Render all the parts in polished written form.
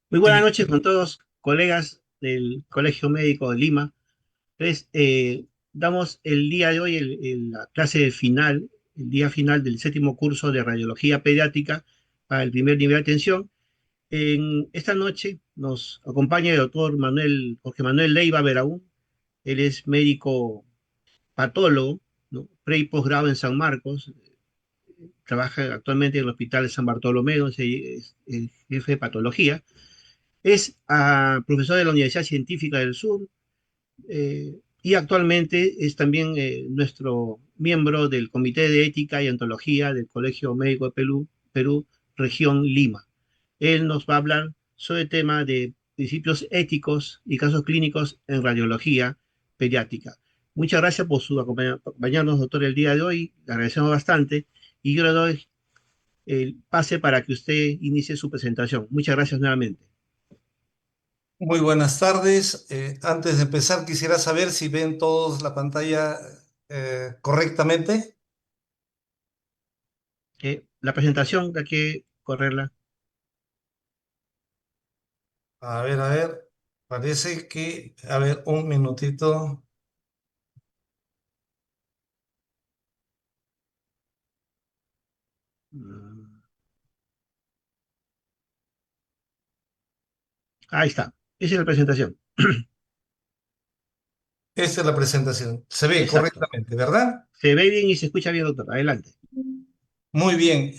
Muy buenas Sí, noches con todos, colegas del Colegio Médico de Lima. Entonces, damos el día de hoy la clase final, el día final del séptimo curso de radiología pediátrica para el primer nivel de atención. En esta noche nos acompaña el doctor Jorge Manuel Leiva Beraún. Él es médico patólogo, ¿no? Pre y posgrado en San Marcos. Trabaja actualmente en el Hospital de San Bartolomé, es jefe de patología. Es profesor de la Universidad Científica del Sur, y actualmente es también nuestro miembro del Comité de Ética y Ontología del Colegio Médico de Perú, Región Lima. Él nos va a hablar sobre el tema de principios éticos y casos clínicos en radiología pediátrica. Muchas gracias por acompañarnos, doctor, el día de hoy. Le agradecemos bastante y yo le doy el pase para que usted inicie su presentación. Muchas gracias nuevamente. muy buenas tardes. Antes de empezar, quisiera saber si ven todos la pantalla correctamente. La presentación hay que correrla. A ver, parece que, a ver, un minutito. Mm, Ahí está. Esa es la presentación. Esta es la presentación. Se ve Exacto. correctamente, ¿verdad? Se ve bien y se escucha bien, doctor. Adelante. Muy bien.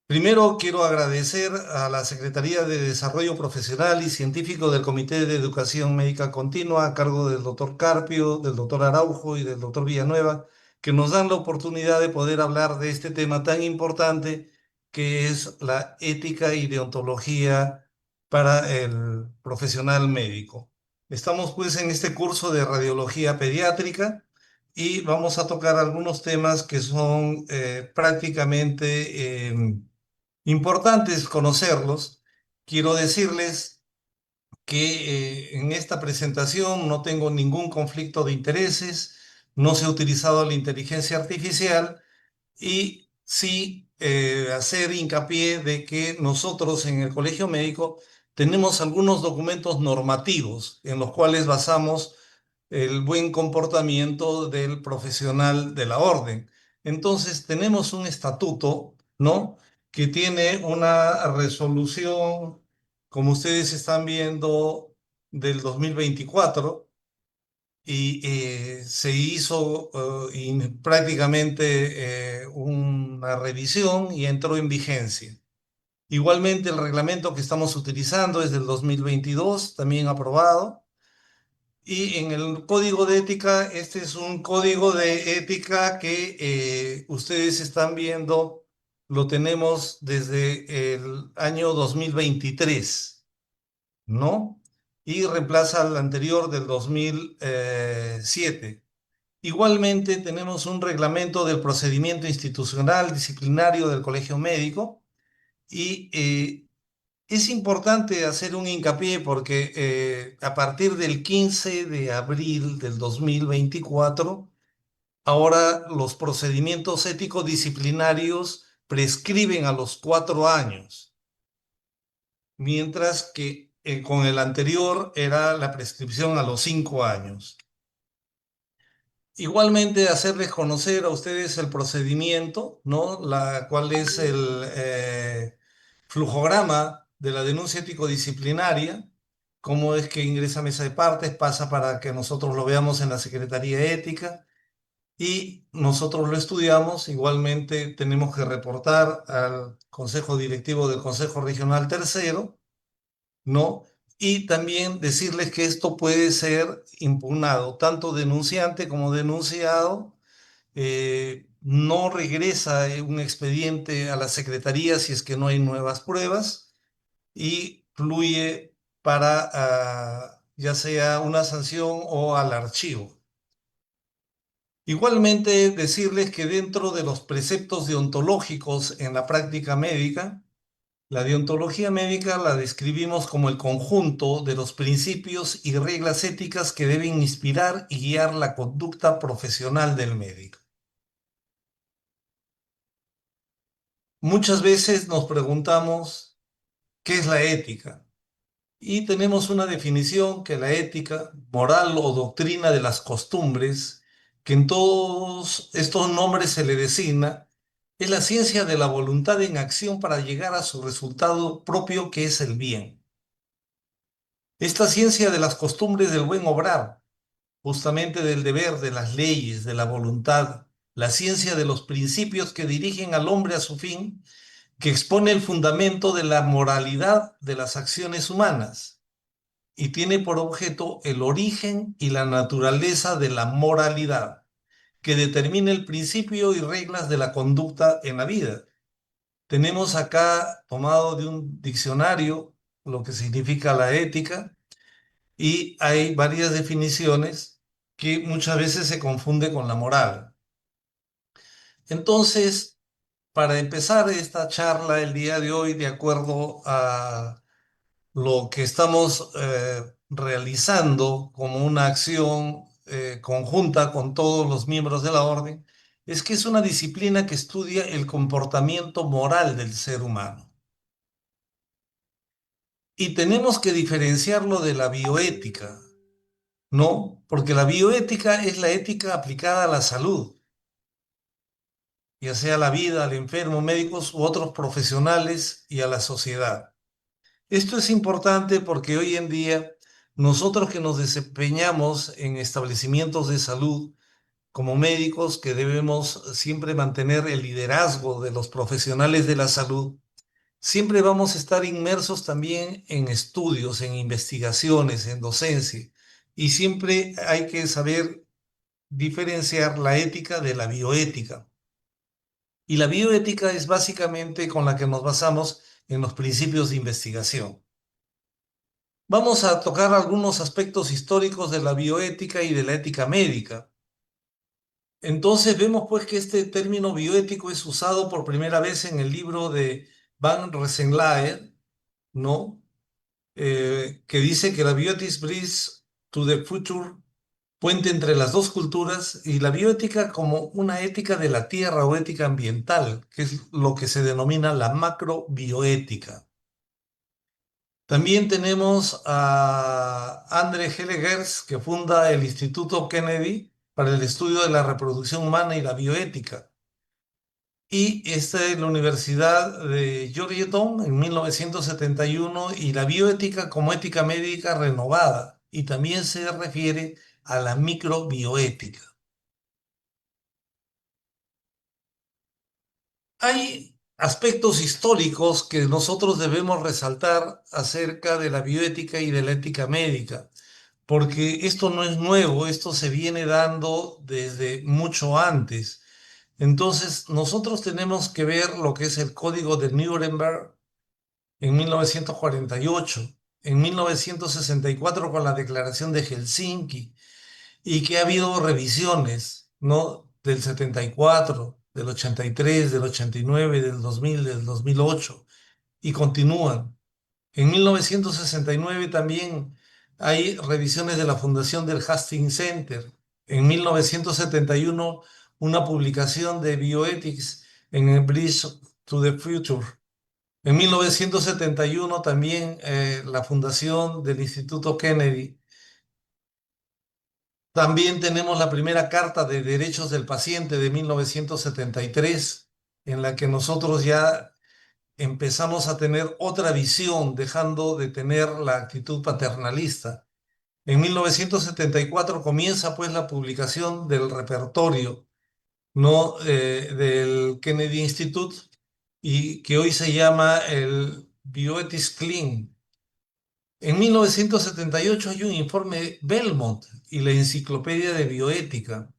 Primero quiero agradecer a la Secretaría de Desarrollo Profesional y Científico del Comité de Educación Médica Continua a cargo del doctor Carpio, del doctor Araujo y del doctor Villanueva, que nos dan la oportunidad de poder hablar de este tema tan importante que es la ética y deontología para el profesional médico. Estamos pues en este curso de radiología pediátrica y vamos a tocar algunos temas que son prácticamente importantes conocerlos. Quiero decirles que en esta presentación no tengo ningún conflicto de intereses, no se ha utilizado la inteligencia artificial y sí hacer hincapié de que nosotros en el Colegio Médico tenemos algunos documentos normativos en los cuales basamos el buen comportamiento del profesional de la orden. Entonces, tenemos un estatuto, ¿no? Que tiene una resolución, como ustedes están viendo, del 2024 y se hizo prácticamente una revisión y entró en vigencia. Igualmente, el reglamento que estamos utilizando es del 2022, también aprobado. Y en el código de ética, este es un código de ética que ustedes están viendo, lo tenemos desde el año 2023, ¿no? Y reemplaza al anterior del 2007. Igualmente tenemos un reglamento del procedimiento institucional disciplinario del Colegio Médico y es importante hacer un hincapié porque a partir del 15 de abril del 2024, ahora los procedimientos éticos disciplinarios prescriben a los 4 años, mientras que con el anterior era la prescripción a los 5 años. Igualmente, hacerles conocer a ustedes el procedimiento, ¿no? Cuál es el flujograma de la denuncia ético-disciplinaria, cómo es que ingresa a mesa de partes, pasa para que nosotros lo veamos en la Secretaría de Ética y nosotros lo estudiamos. Igualmente, tenemos que reportar al Consejo Directivo del Consejo Regional Tercero, ¿no? Y también decirles que esto puede ser impugnado, tanto denunciante como denunciado. No regresa un expediente a la Secretaría si es que no hay nuevas pruebas y fluye para ya sea una sanción o al archivo. Igualmente, decirles que dentro de los preceptos deontológicos en la práctica médica, la deontología médica la describimos como el conjunto de los principios y reglas éticas que deben inspirar y guiar la conducta profesional del médico. Muchas veces nos preguntamos ¿Qué es la ética? Y tenemos una definición que la ética, moral o doctrina de las costumbres, que en todos estos nombres se le designa, es la ciencia de la voluntad en acción para llegar a su resultado propio, que es el bien. Esta ciencia de las costumbres del buen obrar, justamente del deber, de las leyes, de la voluntad, la ciencia de los principios que dirigen al hombre a su fin, que expone el fundamento de la moralidad de las acciones humanas y tiene por objeto el origen y la naturaleza de la moralidad, que determina el principio y reglas de la conducta en la vida. Tenemos acá tomado de un diccionario lo que significa la ética y hay varias definiciones que muchas veces se confunde con la moral. Entonces, para empezar esta charla el día de hoy, de acuerdo a lo que estamos realizando como una acción conjunta con todos los miembros de la orden, es que es una disciplina que estudia el comportamiento moral del ser humano. Y tenemos que diferenciarlo de la bioética, ¿no? Porque la bioética es la ética aplicada a la salud, ya sea a la vida, al enfermo, médicos u otros profesionales y a la sociedad. Esto es importante porque hoy en día nosotros que nos desempeñamos en establecimientos de salud como médicos que debemos siempre mantener el liderazgo de los profesionales de la salud, siempre vamos a estar inmersos también en estudios, en investigaciones, en docencia y siempre hay que saber diferenciar la ética de la bioética. Y la bioética es básicamente con la que nos basamos en los principios de investigación. Vamos a tocar algunos aspectos históricos de la bioética y de la ética médica. Entonces vemos pues que este término bioético es usado por primera vez en el libro de Van Rensselaer, ¿no? Que dice que la bioethics bridge to the future, puente entre las dos culturas, y la bioética como una ética de la tierra o ética ambiental, que es lo que se denomina la macrobioética. También tenemos a André Helle Gers, que funda el Instituto Kennedy para el estudio de la reproducción humana y la bioética. Y esta es la Universidad de Georgetown en 1971 y la bioética como ética médica renovada. Y también se refiere a la microbioética. Hay aspectos históricos que nosotros debemos resaltar acerca de la bioética y de la ética médica, porque esto no es nuevo, esto se viene dando desde mucho antes. Entonces, nosotros tenemos que ver lo que es el Código de Nuremberg en 1948, en 1964 con la Declaración de Helsinki, y que ha habido revisiones, ¿no? Del 74, del 83, del 89, del 2000, del 2008, y continúan. En 1969 también hay revisiones de la fundación del Hastings Center. En 1971, una publicación de Bioethics en el Bridge to the Future. En 1971 también la fundación del Instituto Kennedy. También tenemos la primera Carta de Derechos del Paciente de 1973, en la que nosotros ya empezamos a tener otra visión, dejando de tener la actitud paternalista. En 1974 comienza pues la publicación del repertorio, ¿no? Del Kennedy Institute y que hoy se llama el Bioethics Clean. En 1978 hay un informe Belmont y la Enciclopedia de Bioética.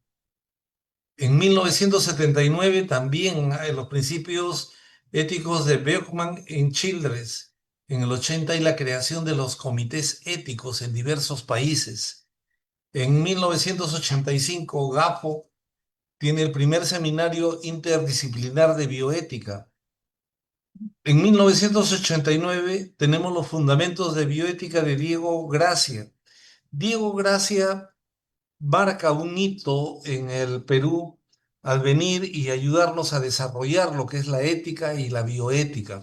En 1979 también hay los principios éticos de Beckman en Childress. En el 80 hay la creación de los comités éticos en diversos países. En 1985 GAFO tiene el primer seminario interdisciplinar de bioética. En 1989 tenemos los fundamentos de bioética de Diego Gracia. Diego Gracia marca un hito en el Perú al venir y ayudarnos a desarrollar lo que es la ética y la bioética.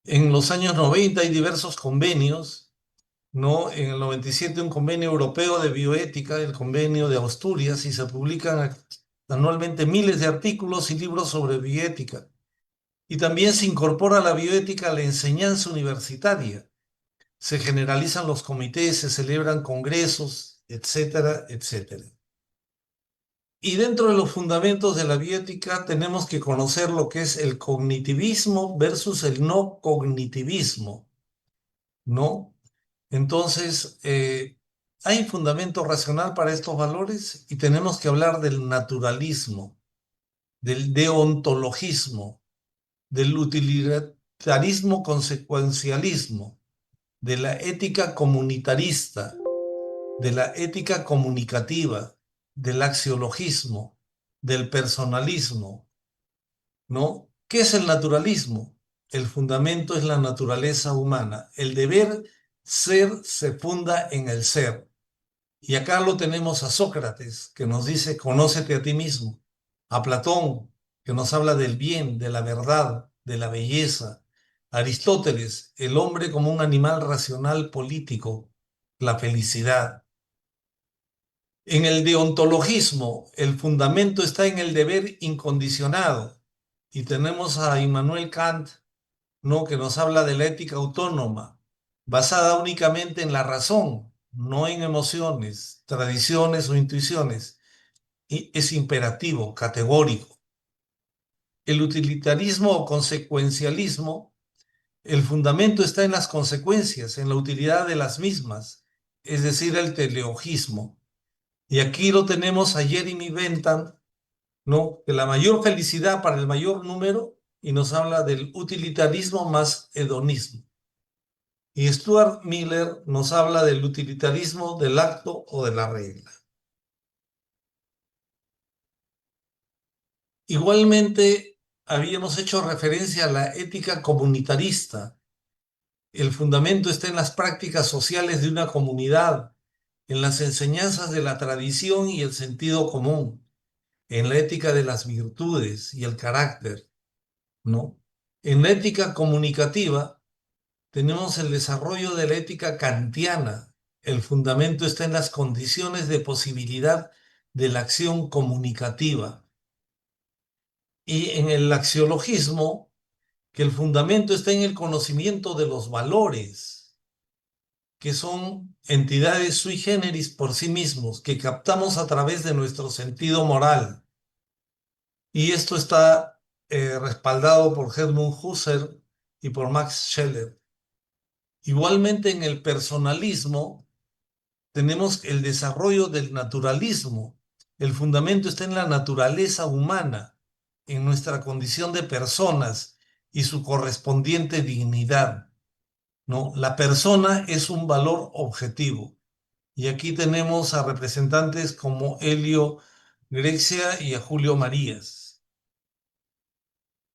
En los años 90 hay diversos convenios, ¿no? En el 97 un convenio europeo de bioética, el convenio de Asturias, y se publican anualmente miles de artículos y libros sobre bioética. Y también se incorpora la bioética a la enseñanza universitaria. Se generalizan los comités, se celebran congresos, etcétera, etcétera. Y dentro de los fundamentos de la bioética tenemos que conocer lo que es el cognitivismo versus el no cognitivismo, ¿no? Entonces, hay fundamento racional para estos valores y tenemos que hablar del naturalismo, del deontologismo, del utilitarismo consecuencialismo, de la ética comunitarista, de la ética comunicativa, del axiologismo, del personalismo, ¿no? ¿Qué es el naturalismo? El fundamento es la naturaleza humana. El deber ser se funda en el ser. Y acá lo tenemos a Sócrates, que nos dice, conócete a ti mismo. A Platón, que nos habla del bien, de la verdad, de la belleza. Aristóteles, el hombre como un animal racional político, la felicidad. En el deontologismo, el fundamento está en el deber incondicionado. Y tenemos a Immanuel Kant, ¿no? Que nos habla de la ética autónoma, basada únicamente en la razón, no en emociones, tradiciones o intuiciones. Y es imperativo, categórico. El utilitarismo o consecuencialismo, el fundamento está en las consecuencias, en la utilidad de las mismas, es decir, el teleologismo. Y aquí lo tenemos a Jeremy Bentham, ¿no? Que la mayor felicidad para el mayor número, y nos habla del utilitarismo más hedonismo. Y Stuart Miller nos habla del utilitarismo del acto o de la regla. Igualmente, habíamos hecho referencia a la ética comunitarista. El fundamento está en las prácticas sociales de una comunidad, en las enseñanzas de la tradición y el sentido común, en la ética de las virtudes y el carácter, ¿no? En la ética comunicativa tenemos el desarrollo de la ética kantiana. El fundamento está en las condiciones de posibilidad de la acción comunicativa. Y en el axiologismo, que el fundamento está en el conocimiento de los valores, que son entidades sui generis por sí mismos, que captamos a través de nuestro sentido moral. Y esto está respaldado por Edmund Husserl y por Max Scheler. Igualmente en el personalismo tenemos el desarrollo del naturalismo. El fundamento está en la naturaleza humana, en nuestra condición de personas y su correspondiente dignidad, ¿no? La persona es un valor objetivo. Y aquí tenemos a representantes como Helio Grexia y a Julio Marías.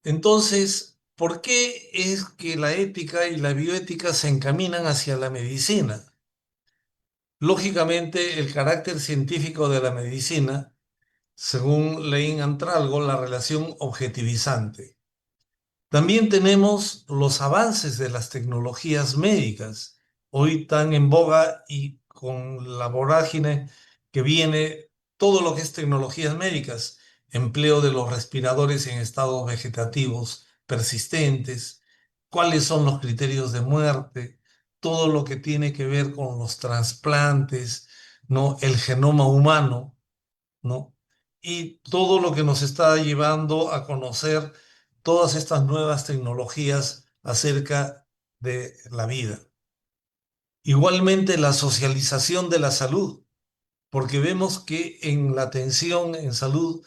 Entonces, ¿por qué es que la ética y la bioética se encaminan hacia la medicina? Lógicamente, el carácter científico de la medicina, según Leín Antralgo, la relación objetivizante. También tenemos los avances de las tecnologías médicas, hoy tan en boga y con la vorágine que viene todo lo que es tecnologías médicas, empleo de los respiradores en estados vegetativos persistentes, cuáles son los criterios de muerte, todo lo que tiene que ver con los trasplantes, ¿no? El genoma humano, ¿no? Y todo lo que nos está llevando a conocer todas estas nuevas tecnologías acerca de la vida. Igualmente la socialización de la salud, porque vemos que en la atención en salud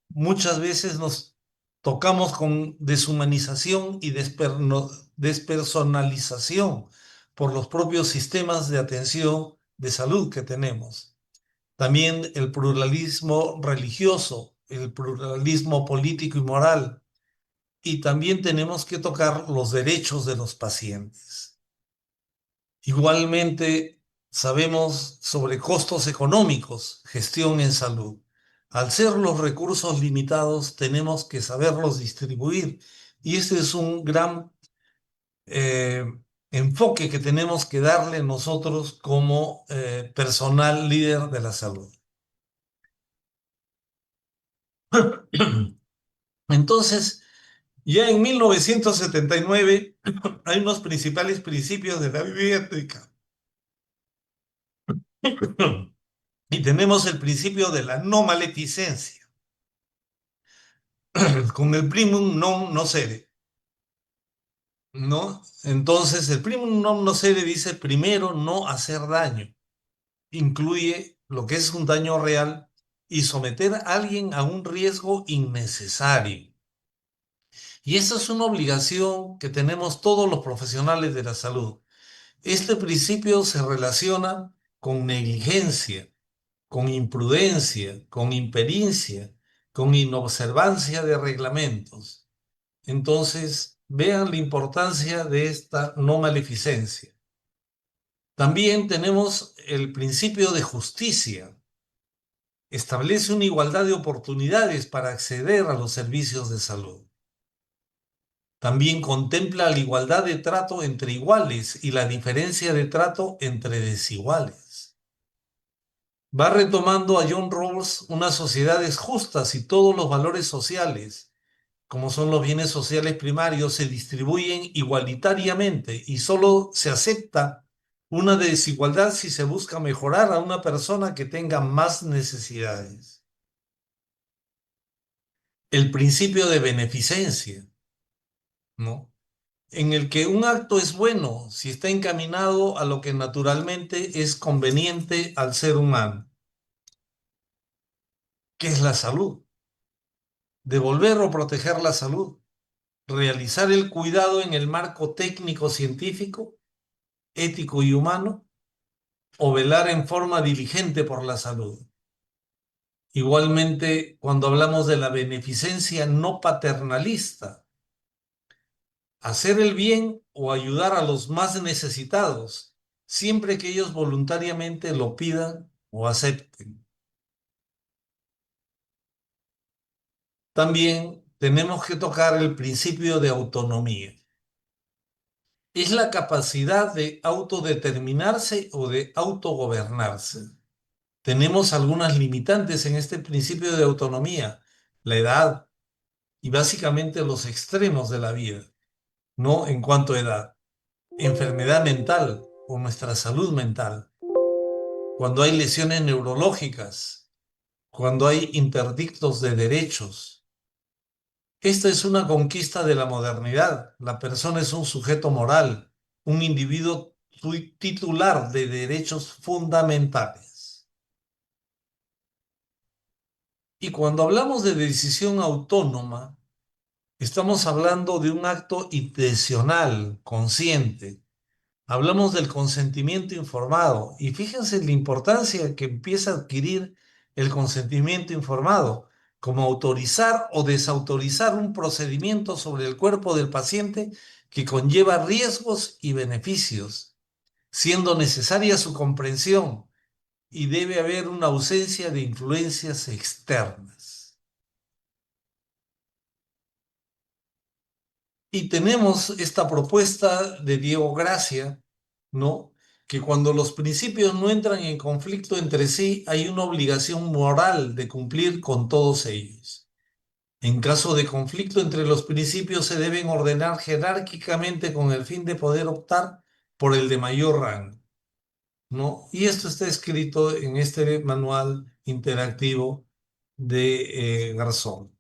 muchas veces nos tocamos con deshumanización y despersonalización por los propios sistemas de atención de salud que tenemos. También el pluralismo religioso, el pluralismo político y moral. Y también tenemos que tocar los derechos de los pacientes. Igualmente, sabemos sobre costos económicos, gestión en salud. Al ser los recursos limitados, tenemos que saberlos distribuir. Y este es un gran eh, enfoque que tenemos que darle nosotros como personal líder de la salud. Entonces, ya en 1979 hay unos principales principios de la bioética. Y tenemos el principio de la no maleficencia, con el primum non nocere, ¿no? Entonces, el primum non nocere dice primero no hacer daño. Incluye lo que es un daño real y someter a alguien a un riesgo innecesario. Y esa es una obligación que tenemos todos los profesionales de la salud. Este principio se relaciona con negligencia, con imprudencia, con impericia, con inobservancia de reglamentos. Entonces, vean la importancia de esta no maleficencia. También tenemos el principio de justicia. Establece una igualdad de oportunidades para acceder a los servicios de salud. También contempla la igualdad de trato entre iguales y la diferencia de trato entre desiguales. Va retomando a John Rawls unas sociedades justas y todos los valores sociales, como son los bienes sociales primarios, se distribuyen igualitariamente y solo se acepta una desigualdad si se busca mejorar a una persona que tenga más necesidades. El principio de beneficencia, ¿no? En el que un acto es bueno si está encaminado a lo que naturalmente es conveniente al ser humano, que es la salud. Devolver o proteger la salud, realizar el cuidado en el marco técnico, científico, ético y humano, o velar en forma diligente por la salud. Igualmente, cuando hablamos de la beneficencia no paternalista, hacer el bien o ayudar a los más necesitados, siempre que ellos voluntariamente lo pidan o acepten. También tenemos que tocar el principio de autonomía. Es la capacidad de autodeterminarse o de autogobernarse. Tenemos algunas limitantes en este principio de autonomía, la edad y básicamente los extremos de la vida, ¿no? En cuanto a edad, enfermedad mental o nuestra salud mental, cuando hay lesiones neurológicas, cuando hay interdictos de derechos. Esta es una conquista de la modernidad. La persona es un sujeto moral, un individuo titular de derechos fundamentales. Y cuando hablamos de decisión autónoma, estamos hablando de un acto intencional, consciente. Hablamos del consentimiento informado y fíjense la importancia que empieza a adquirir el consentimiento informado, como autorizar o desautorizar un procedimiento sobre el cuerpo del paciente que conlleva riesgos y beneficios, siendo necesaria su comprensión y debe haber una ausencia de influencias externas. Y tenemos esta propuesta de Diego Gracia, ¿no? Que cuando los principios no entran en conflicto entre sí, hay una obligación moral de cumplir con todos ellos. En caso de conflicto entre los principios, se deben ordenar jerárquicamente con el fin de poder optar por el de mayor rango, ¿no? Y esto está escrito en este manual interactivo de Garzón.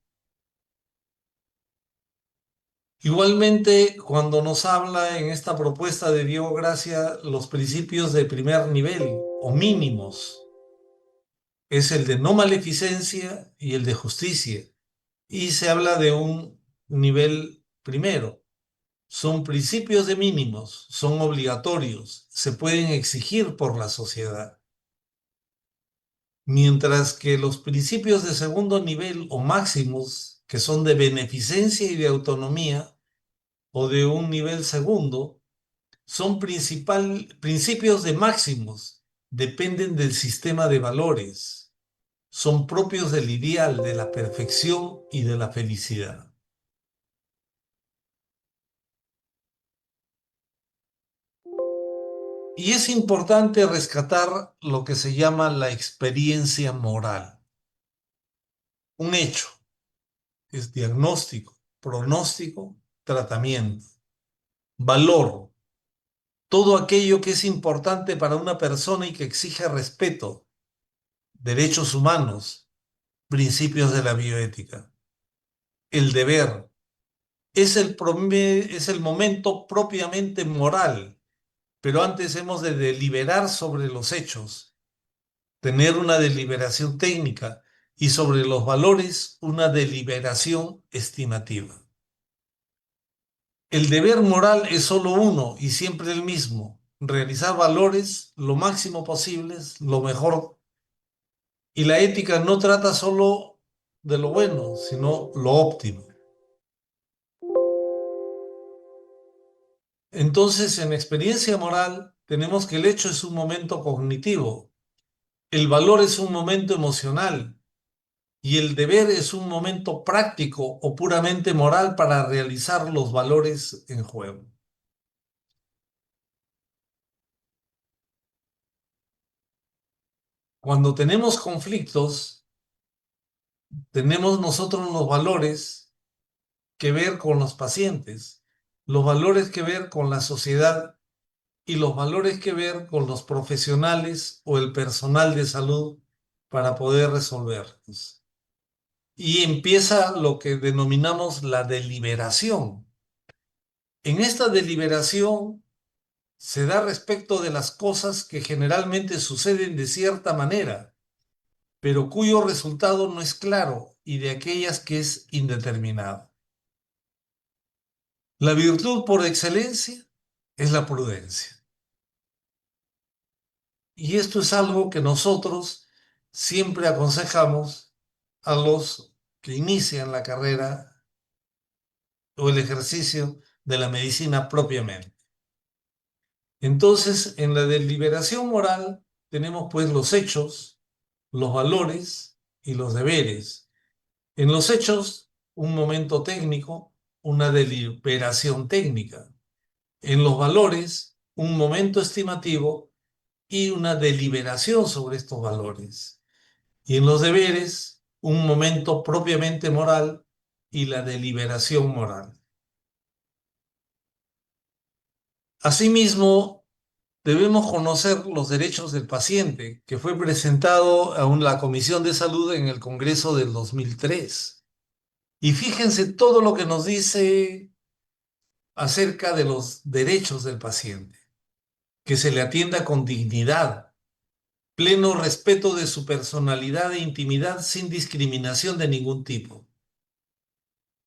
Igualmente, cuando nos habla en esta propuesta de Diego Gracia, los principios de primer nivel o mínimos, es el de no maleficencia y el de justicia. Y se habla de un nivel primero. Son principios de mínimos, son obligatorios, se pueden exigir por la sociedad. Mientras que los principios de segundo nivel o máximos, que son de beneficencia y de autonomía, o de un nivel segundo, son principios de máximos, dependen del sistema de valores, son propios del ideal, de la perfección y de la felicidad. Y es importante rescatar lo que se llama la experiencia moral. Un hecho es diagnóstico, pronóstico, tratamiento, valor, todo aquello que es importante para una persona y que exige respeto, derechos humanos, principios de la bioética. El deber es el momento propiamente moral, pero antes hemos de deliberar sobre los hechos, tener una deliberación técnica y sobre los valores una deliberación estimativa. El deber moral es solo uno y siempre el mismo, realizar valores lo máximo posible, lo mejor. Y la ética no trata solo de lo bueno, sino lo óptimo. Entonces, en experiencia moral, tenemos que el hecho es un momento cognitivo, el valor es un momento emocional y el deber es un momento práctico o puramente moral para realizar los valores en juego. Cuando tenemos conflictos, tenemos nosotros los valores que ver con los pacientes, los valores que ver con la sociedad y los valores que ver con los profesionales o el personal de salud para poder resolverlos. Y empieza lo que denominamos la deliberación. En esta deliberación se da respecto de las cosas que generalmente suceden de cierta manera, pero cuyo resultado no es claro, y de aquellas que es indeterminado. La virtud por excelencia es la prudencia. Y esto es algo que nosotros siempre aconsejamos a los que inician la carrera o el ejercicio de la medicina propiamente. Entonces, en la deliberación moral tenemos pues los hechos, los valores y los deberes. En los hechos, un momento técnico, una deliberación técnica. En los valores, un momento estimativo y una deliberación sobre estos valores. Y en los deberes, un momento propiamente moral y la deliberación moral. Asimismo, debemos conocer los derechos del paciente, que fue presentado a la Comisión de Salud en el Congreso del 2003. Y fíjense todo lo que nos dice acerca de los derechos del paciente, que se le atienda con dignidad, pleno respeto de su personalidad e intimidad sin discriminación de ningún tipo,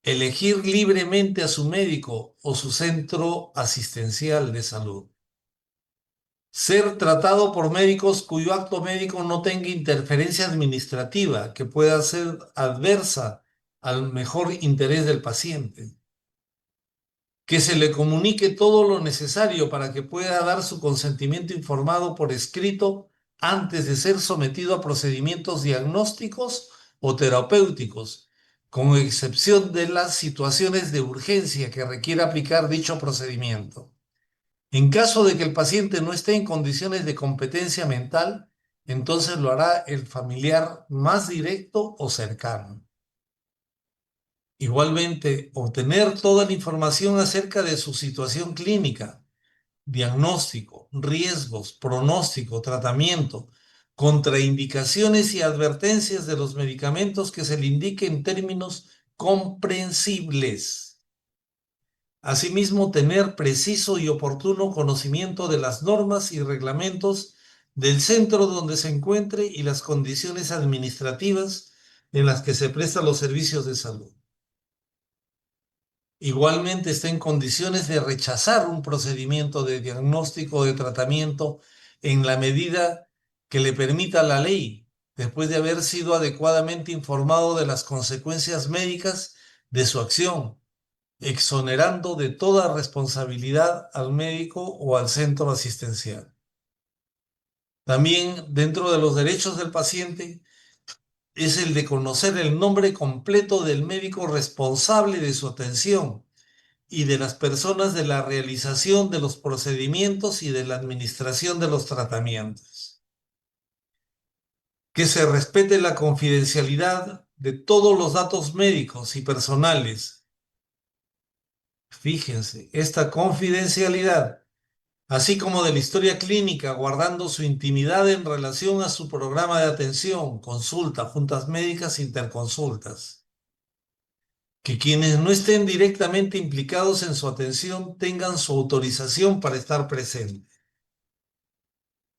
elegir libremente a su médico o su centro asistencial de salud, ser tratado por médicos cuyo acto médico no tenga interferencia administrativa que pueda ser adversa al mejor interés del paciente, que se le comunique todo lo necesario para que pueda dar su consentimiento informado por escrito antes de ser sometido a procedimientos diagnósticos o terapéuticos, con excepción de las situaciones de urgencia que requiera aplicar dicho procedimiento. En caso de que el paciente no esté en condiciones de competencia mental, entonces lo hará el familiar más directo o cercano. Igualmente, obtener toda la información acerca de su situación clínica, diagnóstico, riesgos, pronóstico, tratamiento, contraindicaciones y advertencias de los medicamentos que se le indique en términos comprensibles. Asimismo, tener preciso y oportuno conocimiento de las normas y reglamentos del centro donde se encuentre y las condiciones administrativas en las que se prestan los servicios de salud. Igualmente está en condiciones de rechazar un procedimiento de diagnóstico o de tratamiento en la medida que le permita la ley, después de haber sido adecuadamente informado de las consecuencias médicas de su acción, exonerando de toda responsabilidad al médico o al centro asistencial. También dentro de los derechos del paciente es el de conocer el nombre completo del médico responsable de su atención y de las personas de la realización de los procedimientos y de la administración de los tratamientos. Que se respete la confidencialidad de todos los datos médicos y personales. Fíjense, esta confidencialidad, así como de la historia clínica, guardando su intimidad en relación a su programa de atención, consulta, juntas médicas, interconsultas. Que quienes no estén directamente implicados en su atención tengan su autorización para estar presentes.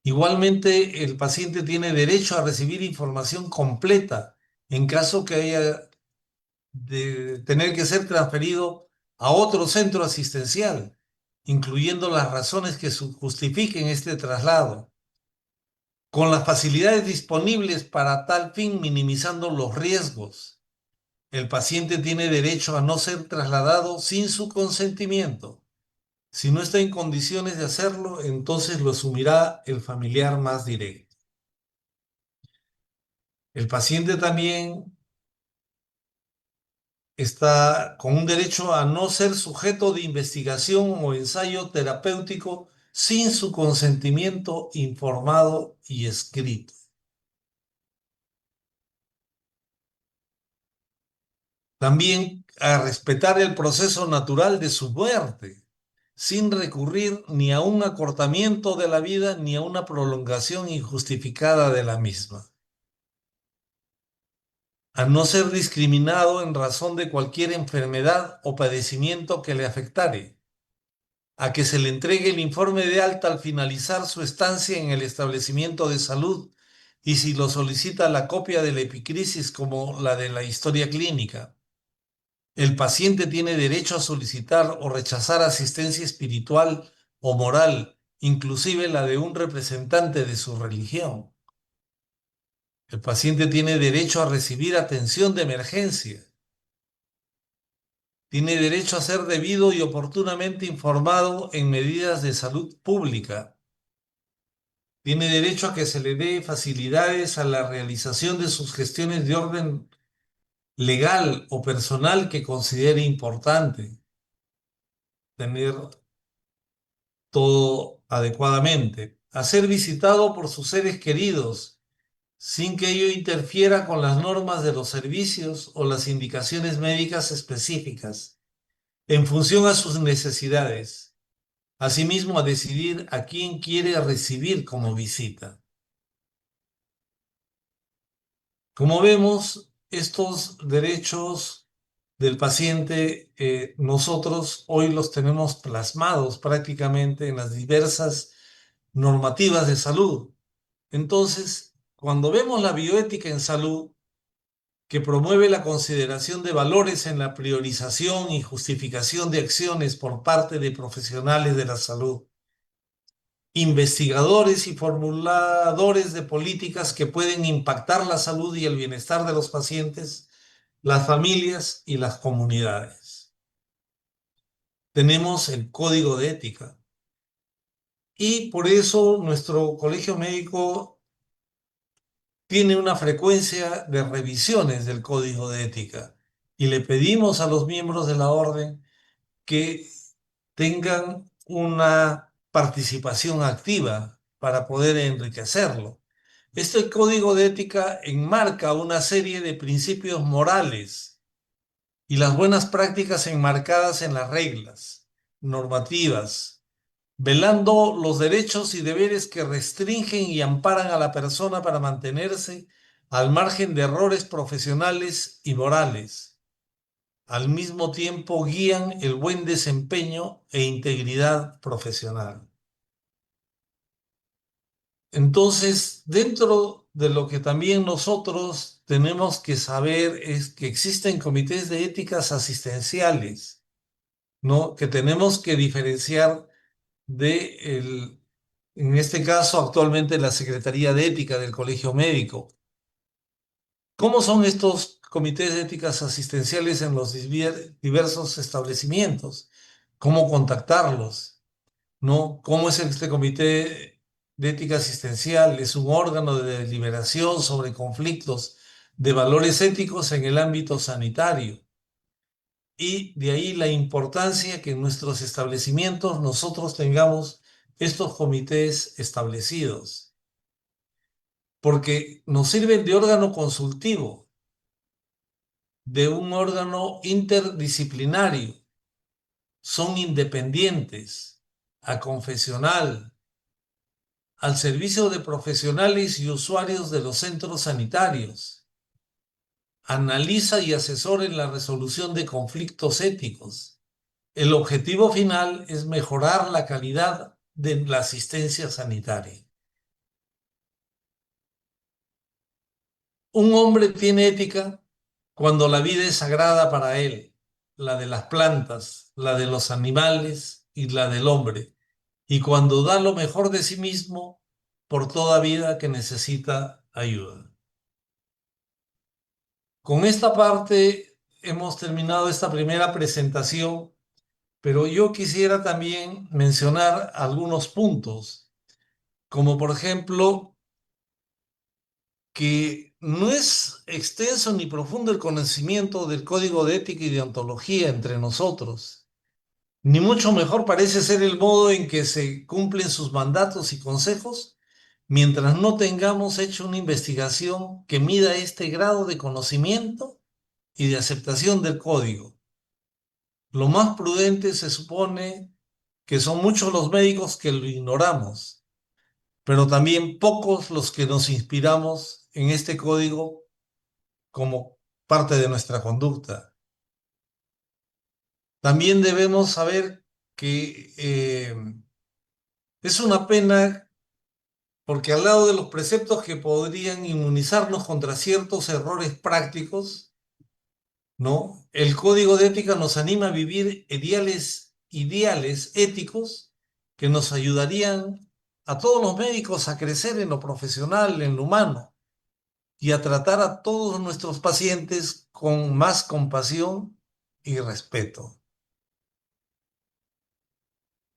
Igualmente, el paciente tiene derecho a recibir información completa en caso que haya de tener que ser transferido a otro centro asistencial, incluyendo las razones que justifiquen este traslado, con las facilidades disponibles para tal fin, minimizando los riesgos. El paciente tiene derecho a no ser trasladado sin su consentimiento. Si no está en condiciones de hacerlo, entonces lo asumirá el familiar más directo. El paciente también está con un derecho a no ser sujeto de investigación o ensayo terapéutico sin su consentimiento informado y escrito. También a respetar el proceso natural de su muerte, sin recurrir ni a un acortamiento de la vida ni a una prolongación injustificada de la misma. A no ser discriminado en razón de cualquier enfermedad o padecimiento que le afectare, a que se le entregue el informe de alta al finalizar su estancia en el establecimiento de salud y si lo solicita la copia de la epicrisis como la de la historia clínica. El paciente tiene derecho a solicitar o rechazar asistencia espiritual o moral, inclusive la de un representante de su religión. El paciente tiene derecho a recibir atención de emergencia. Tiene derecho a ser debido y oportunamente informado en medidas de salud pública. Tiene derecho a que se le dé facilidades a la realización de sus gestiones de orden legal o personal que considere importante. Tener todo adecuadamente. A ser visitado por sus seres queridos, sin que ello interfiera con las normas de los servicios o las indicaciones médicas específicas, en función a sus necesidades. Asimismo, a decidir a quién quiere recibir como visita. Como vemos, estos derechos del paciente, nosotros hoy los tenemos plasmados prácticamente en las diversas normativas de salud. Entonces, cuando vemos la bioética en salud, que promueve la consideración de valores en la priorización y justificación de acciones por parte de profesionales de la salud, investigadores y formuladores de políticas que pueden impactar la salud y el bienestar de los pacientes, las familias y las comunidades. Tenemos el código de ética y por eso nuestro colegio médico tiene una frecuencia de revisiones del código de ética y le pedimos a los miembros de la orden que tengan una participación activa para poder enriquecerlo. Este código de ética enmarca una serie de principios morales y las buenas prácticas enmarcadas en las reglas normativas, velando los derechos y deberes que restringen y amparan a la persona para mantenerse al margen de errores profesionales y morales. Al mismo tiempo guían el buen desempeño e integridad profesional. Entonces, dentro de lo que también nosotros tenemos que saber es que existen comités de éticas asistenciales, ¿no? Que tenemos que diferenciar en este caso, actualmente la Secretaría de Ética del Colegio Médico. ¿Cómo son estos comités de éticas asistenciales en los diversos establecimientos? ¿Cómo contactarlos? ¿No? ¿Cómo es este comité de ética asistencial? Es un órgano de deliberación sobre conflictos de valores éticos en el ámbito sanitario. y de ahí la importancia que en nuestros establecimientos nosotros tengamos estos comités establecidos, porque nos sirven de órgano consultivo, de un órgano interdisciplinario, son independientes, aconfesional, al servicio de profesionales y usuarios de los centros sanitarios. Analiza y asesora en la resolución de conflictos éticos. El objetivo final es mejorar la calidad de la asistencia sanitaria. Un hombre tiene ética cuando la vida es sagrada para él, la de las plantas, la de los animales y la del hombre, y cuando da lo mejor de sí mismo por toda vida que necesita ayuda. Con esta parte hemos terminado esta primera presentación, pero yo quisiera también mencionar algunos puntos, como por ejemplo que no es extenso ni profundo el conocimiento del código de ética y de ontología entre nosotros, ni mucho mejor parece ser el modo en que se cumplen sus mandatos y consejos, mientras no tengamos hecho una investigación que mida este grado de conocimiento y de aceptación del código. Lo más prudente se supone que son muchos los médicos que lo ignoramos, pero también pocos los que nos inspiramos en este código como parte de nuestra conducta. También debemos saber que es una pena porque al lado de los preceptos que podrían inmunizarnos contra ciertos errores prácticos, ¿no? El código de ética nos anima a vivir ideales éticos que nos ayudarían a todos los médicos a crecer en lo profesional, en lo humano, y a tratar a todos nuestros pacientes con más compasión y respeto.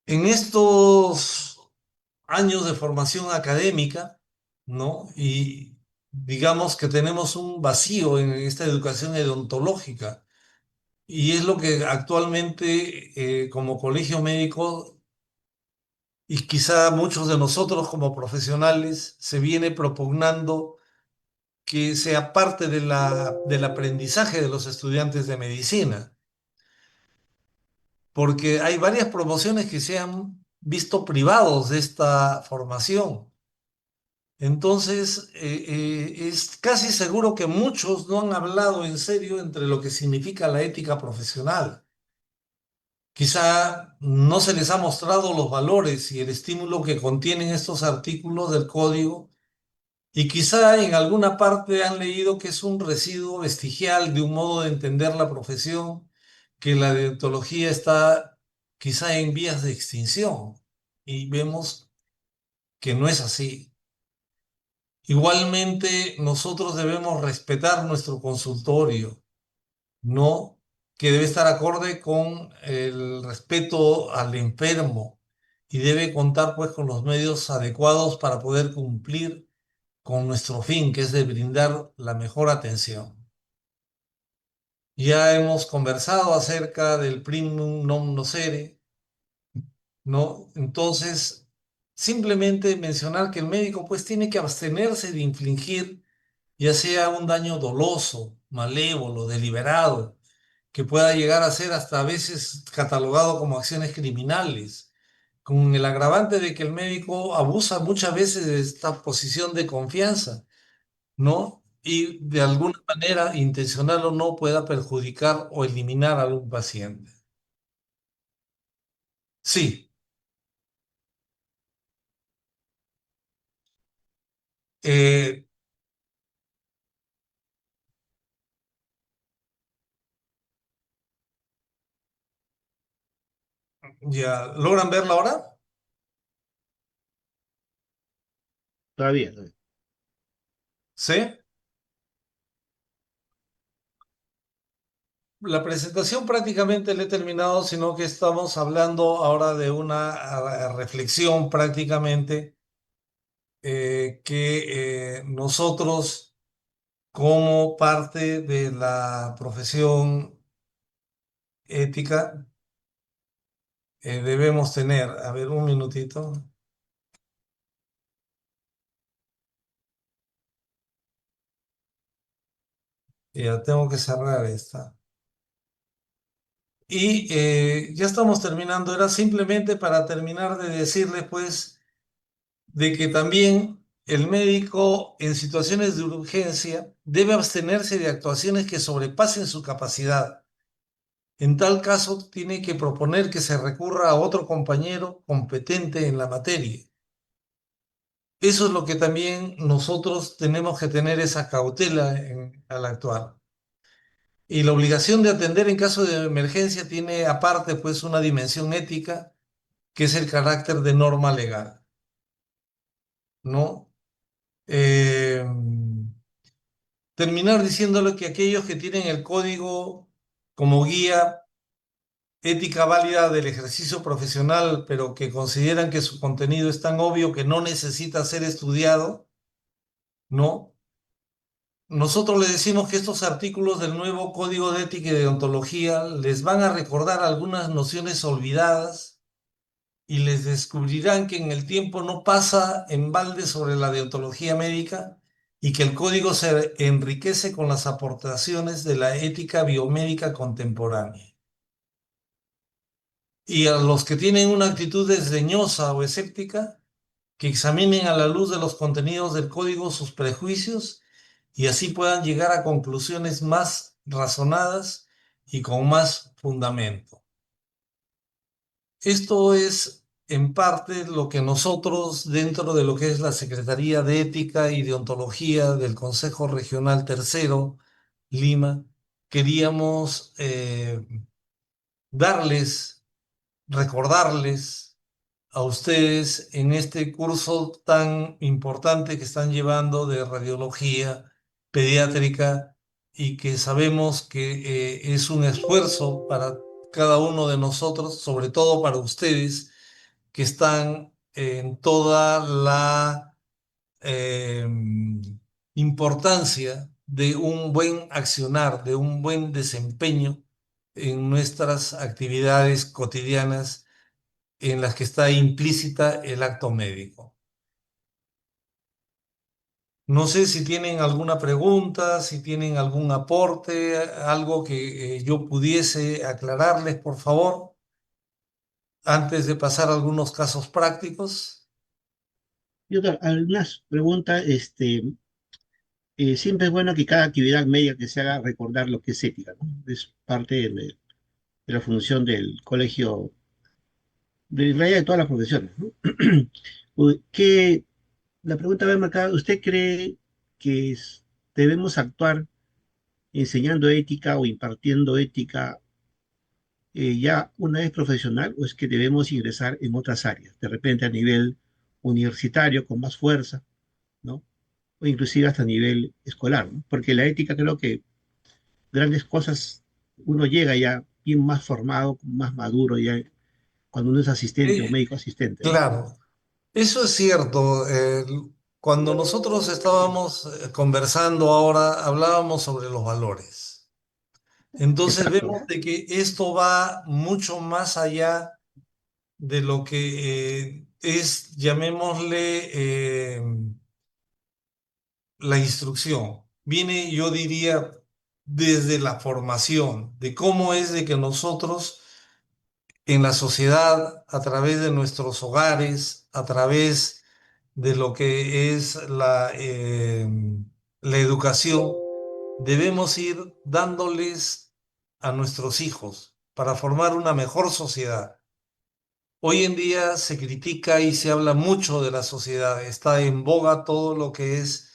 En estos años de formación académica, ¿no? Y digamos que tenemos un vacío en esta educación odontológica. Y es lo que actualmente como colegio médico y quizá muchos de nosotros como profesionales se viene propugnando que sea parte de del aprendizaje de los estudiantes de medicina, porque hay varias promociones que se han visto privados de esta formación. Entonces, es casi seguro que muchos no han hablado en serio entre lo que significa la ética profesional. Quizá no se les ha mostrado los valores y el estímulo que contienen estos artículos del código y quizá en alguna parte han leído que es un residuo vestigial de un modo de entender la profesión, que la deontología está quizá en vías de extinción y vemos que no es así. Igualmente, nosotros debemos respetar nuestro consultorio, ¿no? Que debe estar acorde con el respeto al enfermo y debe contar pues con los medios adecuados para poder cumplir con nuestro fin, que es de brindar la mejor atención. Ya hemos conversado acerca del primum non nocere, ¿no? Entonces, simplemente mencionar que el médico pues tiene que abstenerse de infligir ya sea un daño doloso, malévolo, deliberado, que pueda llegar a ser hasta a veces catalogado como acciones criminales, con el agravante de que el médico abusa muchas veces de esta posición de confianza, ¿no? Y de alguna manera, intencional o no, pueda perjudicar o eliminar a algún paciente. Sí, eh, ya, ¿logran verla ahora? Todavía, todavía. Sí. La presentación prácticamente la he terminado, sino que estamos hablando ahora de una reflexión prácticamente que nosotros como parte de la profesión ética debemos tener. A ver, un minutito. Ya tengo que cerrar esta. Y ya estamos terminando. Era simplemente para terminar de decirles, pues, de que también el médico en situaciones de urgencia debe abstenerse de actuaciones que sobrepasen su capacidad. En tal caso, tiene que proponer que se recurra a otro compañero competente en la materia. Eso es lo que también nosotros tenemos que tener esa cautela al actuar. Y la obligación de atender en caso de emergencia tiene aparte pues una dimensión ética que es el carácter de norma legal, ¿no? Eh, Terminar diciéndole que aquellos que tienen el código como guía ética válida del ejercicio profesional, pero que consideran que su contenido es tan obvio que no necesita ser estudiado, ¿no? Nosotros le decimos que estos artículos del nuevo Código de Ética y de Deontología les van a recordar algunas nociones olvidadas y les descubrirán que en el tiempo no pasa en balde sobre la deontología médica y que el código se enriquece con las aportaciones de la ética biomédica contemporánea. Y a los que tienen una actitud desdeñosa o escéptica, que examinen a la luz de los contenidos del código sus prejuicios y así puedan llegar a conclusiones más razonadas y con más fundamento. Esto es en parte lo que nosotros, dentro de lo que es la Secretaría de Ética y Deontología del Consejo Regional Tercero, Lima, queríamos darles, recordarles a ustedes en este curso tan importante que están llevando de radiología pediátrica y que sabemos que es un esfuerzo para cada uno de nosotros, sobre todo para ustedes que están en toda la eh, importancia de un buen accionar, de un buen desempeño en nuestras actividades cotidianas en las que está implícita el acto médico. No sé si tienen alguna pregunta, si tienen algún aporte, algo que yo pudiese aclararles, por favor, antes de pasar a algunos casos prácticos. Y otra, algunas preguntas, siempre es bueno que cada actividad médica que se haga recordar lo que es ética, ¿no? Es parte de la función del colegio, de, en realidad de todas las profesiones, ¿no? La pregunta va marcada, ¿usted cree que debemos actuar enseñando ética o impartiendo ética ya una vez profesional o es que debemos ingresar en otras áreas, de repente a nivel universitario con más fuerza, ¿no? O inclusive hasta a nivel escolar, ¿no? Porque la ética creo que grandes cosas uno llega ya bien más formado, más maduro ya cuando uno es asistente o Eh, médico asistente, ¿no? claro, eso es cierto. Cuando nosotros estábamos conversando ahora, hablábamos sobre los valores. Entonces Exacto. vemos de que esto va mucho más allá de lo que es, llamémosle, la instrucción. Viene, yo diría, desde la formación, de cómo es de que nosotros en la sociedad, a través de nuestros hogares, a través de lo que es la educación, debemos ir dándoles a nuestros hijos para formar una mejor sociedad. Hoy en día se critica y se habla mucho de la sociedad. Está en boga todo lo que es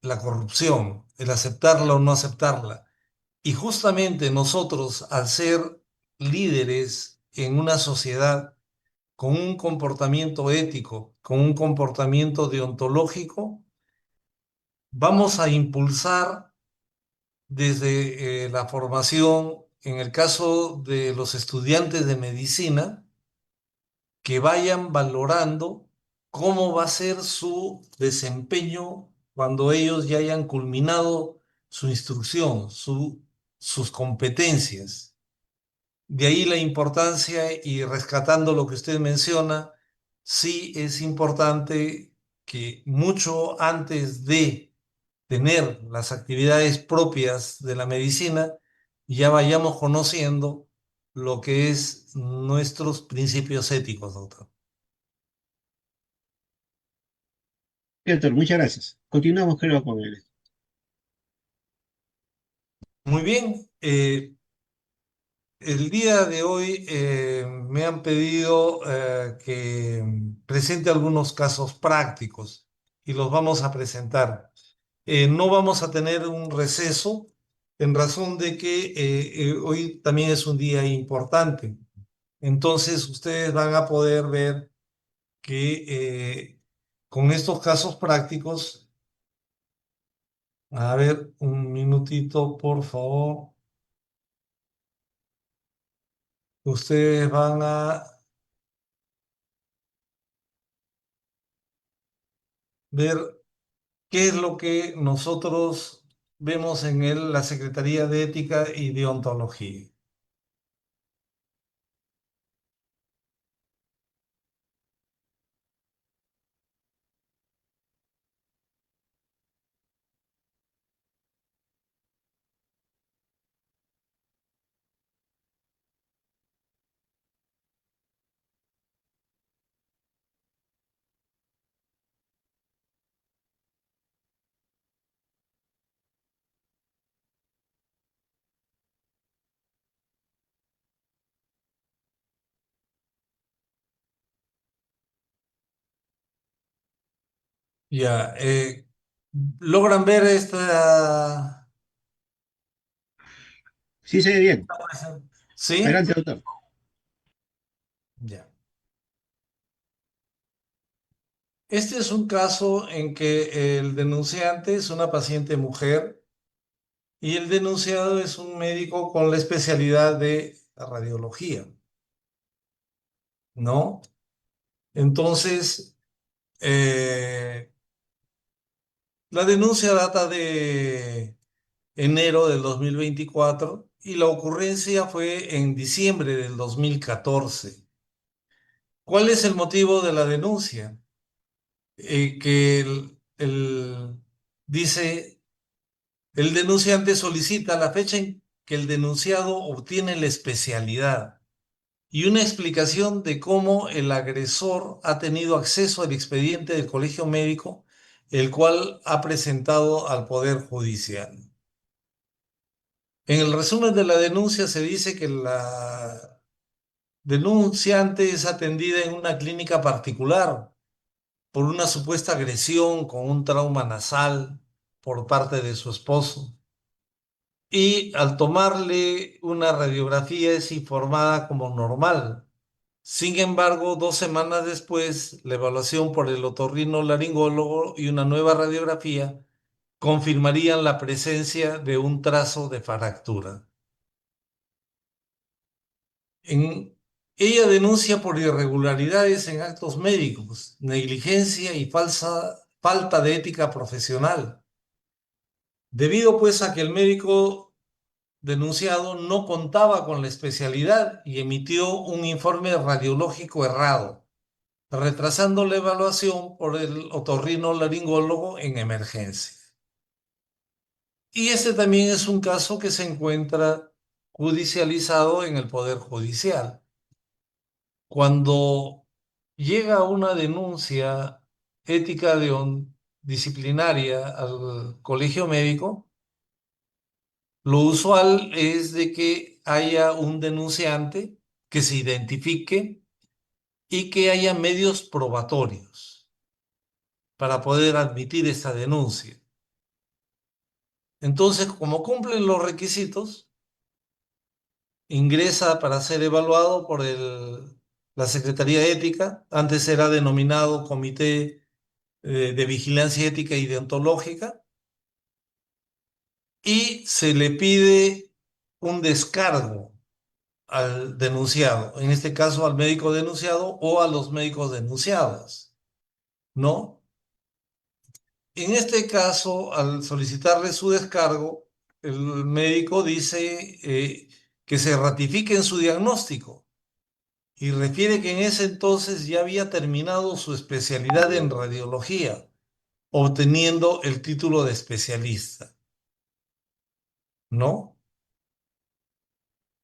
la corrupción, el aceptarla o no aceptarla. Y justamente nosotros, al ser líderes en una sociedad con un comportamiento ético, con un comportamiento deontológico, vamos a impulsar desde la formación, en el caso de los estudiantes de medicina, que vayan valorando cómo va a ser su desempeño cuando ellos ya hayan culminado su instrucción, sus competencias. De ahí la importancia y rescatando lo que usted menciona, sí es importante que mucho antes de tener las actividades propias de la medicina, ya vayamos conociendo lo que es nuestros principios éticos, doctor. Doctor, muchas gracias. Continuamos, creo, con él. Muy bien, el día de hoy me han pedido que presente algunos casos prácticos y los vamos a presentar. No vamos a tener un receso en razón de que hoy también es un día importante. Entonces, ustedes van a poder ver que con estos casos prácticos, a ver, un minutito, por favor, ustedes van a ver qué es lo que nosotros vemos en la Secretaría de Ética y Deontología. Ya, ¿logran ver esta? Sí, se ve bien. ¿Sí? Adelante, doctor. Ya. Este es un caso en que el denunciante es una paciente mujer y el denunciado es un médico con la especialidad de radiología, ¿no? Entonces, eh, la denuncia data de enero del 2024 y la ocurrencia fue en diciembre del 2014. ¿Cuál es el motivo de la denuncia? Que dice, el denunciante solicita la fecha en que el denunciado obtiene la especialidad y una explicación de cómo el agresor ha tenido acceso al expediente del colegio médico, el cual ha presentado al Poder Judicial. En el resumen de la denuncia se dice que la denunciante es atendida en una clínica particular por una supuesta agresión con un trauma nasal por parte de su esposo. Y al tomarle una radiografía es informada como normal. Sin embargo, 2 semanas después, la evaluación por el otorrinolaringólogo y una nueva radiografía confirmarían la presencia de un trazo de fractura. Ella denuncia por irregularidades en actos médicos, negligencia y falta de ética profesional, debido pues a que el médico denunciado no contaba con la especialidad y emitió un informe radiológico errado, retrasando la evaluación por el otorrinolaringólogo en emergencia. Y este también es un caso que se encuentra judicializado en el Poder Judicial. Cuando llega una denuncia ética disciplinaria al colegio médico, lo usual es de que haya un denunciante que se identifique y que haya medios probatorios para poder admitir esta denuncia. Entonces, como cumplen los requisitos, ingresa para ser evaluado por la Secretaría de Ética, antes era denominado Comité de Vigilancia Ética y Deontológica, y se le pide un descargo al denunciado, en este caso al médico denunciado o a los médicos denunciados, ¿no? En este caso, al solicitarle su descargo, el médico dice que se ratifique en su diagnóstico y refiere que en ese entonces ya había terminado su especialidad en radiología, obteniendo el título de especialista, ¿no?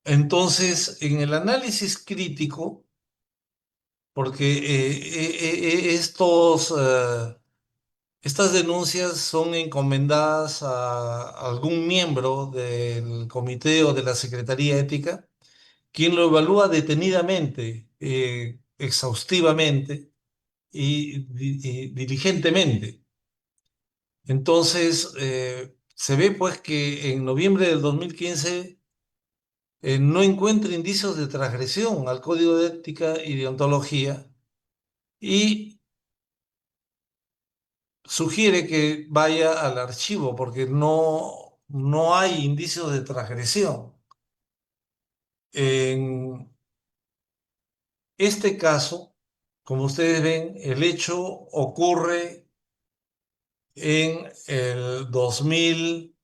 Entonces, en el análisis crítico, porque estas denuncias son encomendadas a algún miembro del comité o de la Secretaría Ética, quien lo evalúa detenidamente, exhaustivamente y diligentemente. Entonces, se ve pues que en noviembre del 2015 no encuentra indicios de transgresión al Código de Ética y Deontología y sugiere que vaya al archivo porque no hay indicios de transgresión. En este caso, como ustedes ven, el hecho ocurre en el 2015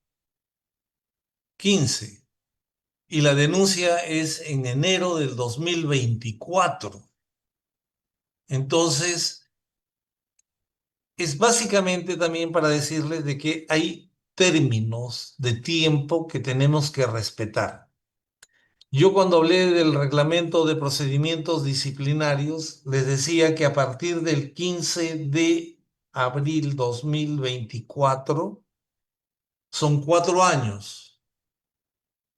y la denuncia es en enero del 2024. Entonces, es básicamente también para decirles de que hay términos de tiempo que tenemos que respetar. Yo cuando hablé del reglamento de procedimientos disciplinarios, les decía que a partir del 15 de abril 2024 son 4 años,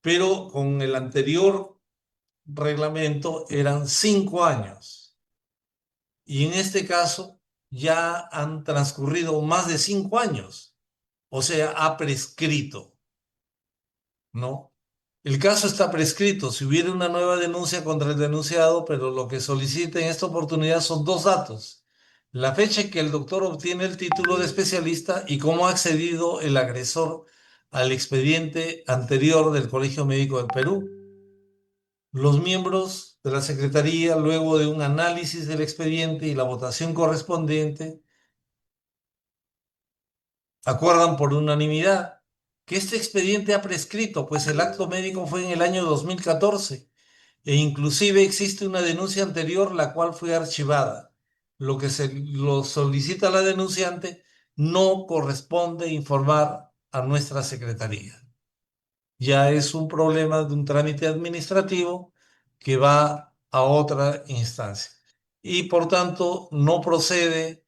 pero con el anterior reglamento eran 5 años. Y en este caso ya han transcurrido más de 5 años, o sea, ha prescrito, ¿no? El caso está prescrito. Si hubiera una nueva denuncia contra el denunciado, pero lo que solicita en esta oportunidad son dos datos. La fecha en que el doctor obtiene el título de especialista y cómo ha accedido el agresor al expediente anterior del Colegio Médico del Perú. Los miembros de la Secretaría, luego de un análisis del expediente y la votación correspondiente, acuerdan por unanimidad que este expediente ha prescrito, pues el acto médico fue en el año 2014 e inclusive existe una denuncia anterior la cual fue archivada. Lo que se lo solicita la denunciante no corresponde informar a nuestra Secretaría. Ya es un problema de un trámite administrativo que va a otra instancia. Y por tanto no procede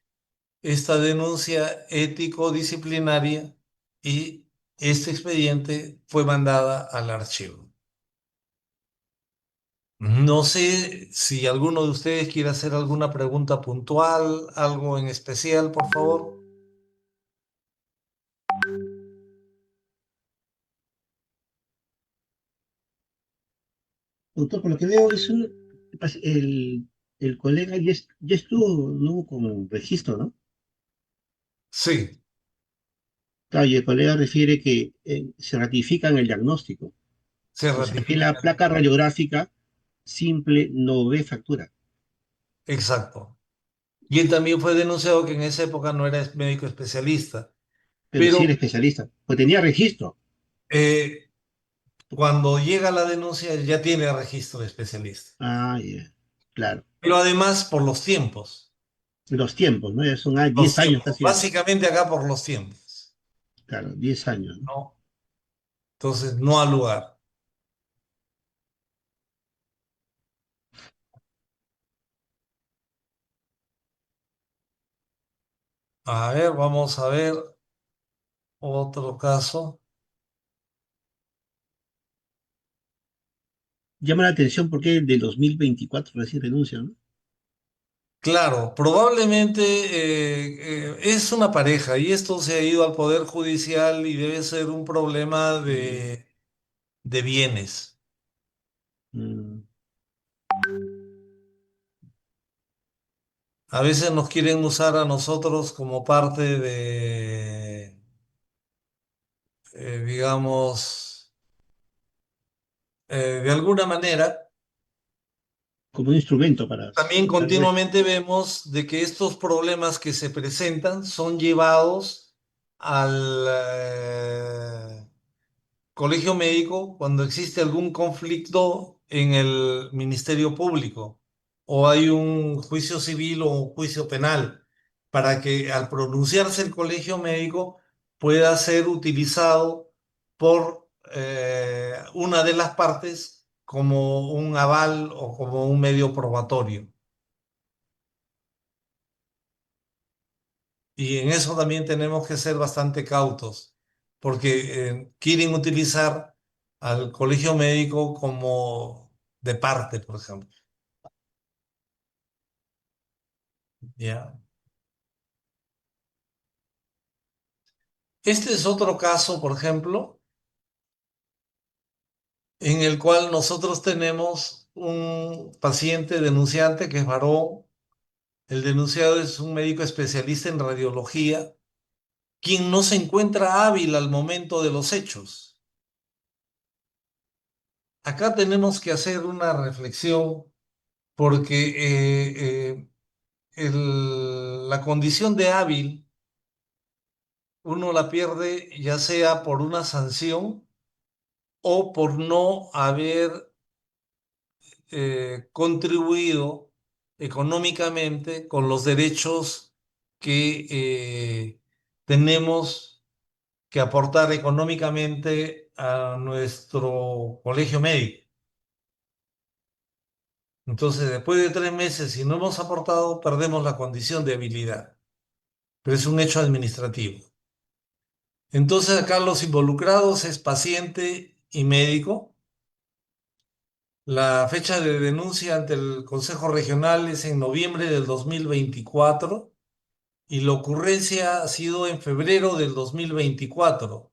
esta denuncia ético-disciplinaria y este expediente fue mandada al archivo. No sé si alguno de ustedes quiere hacer alguna pregunta puntual, algo en especial, por favor. Doctor, por lo que veo, el colega ya estuvo, no hubo como registro, ¿no? Sí, Claro, y el colega refiere que se ratifica en el diagnóstico. se O sea, que la ratifica. placa radiográfica simple no ve fractura, Exacto. Y él también fue denunciado que en esa época no era médico especialista, pero sí pero era especialista, pues tenía registro. eh, cuando llega la denuncia él ya tiene registro de especialista. Ah, ya, claro. Pero además por los tiempos. Los tiempos, ¿no? Ya son Los 10 años tiempos. casi, Básicamente acá por los tiempos, claro, 10 años, ¿no? ¿no? Entonces no al lugar. A ver, vamos a ver otro caso. Llama la atención porque el de 2024 recién renuncia, ¿no? Claro, probablemente es una pareja y esto se ha ido al Poder Judicial y debe ser un problema Mm, de bienes. mm. A veces nos quieren usar a nosotros como parte digamos, de alguna manera. Como un instrumento para, También tal vez. continuamente vemos de que estos problemas que se presentan son llevados al, colegio médico cuando existe algún conflicto en el Ministerio Público o hay un juicio civil o un juicio penal, para que al pronunciarse el colegio médico pueda ser utilizado por una de las partes como un aval o como un medio probatorio. Y en eso también tenemos que ser bastante cautos, porque quieren utilizar al colegio médico como de parte, por ejemplo. ¿Ya? Este es otro caso, por ejemplo, en el cual nosotros tenemos un paciente denunciante que es varón. El denunciado es un médico especialista en radiología, quien no se encuentra hábil al momento de los hechos. Acá tenemos que hacer una reflexión porque la condición de hábil uno la pierde ya sea por una sanción o por no haber contribuido económicamente con los derechos que tenemos que aportar económicamente a nuestro colegio médico. Entonces, después de 3 meses, si no hemos aportado, perdemos la condición de habilidad, pero es un hecho administrativo. Entonces acá los involucrados es paciente y médico. La fecha de denuncia ante el Consejo Regional es en noviembre del 2024 y la ocurrencia ha sido en febrero del 2024.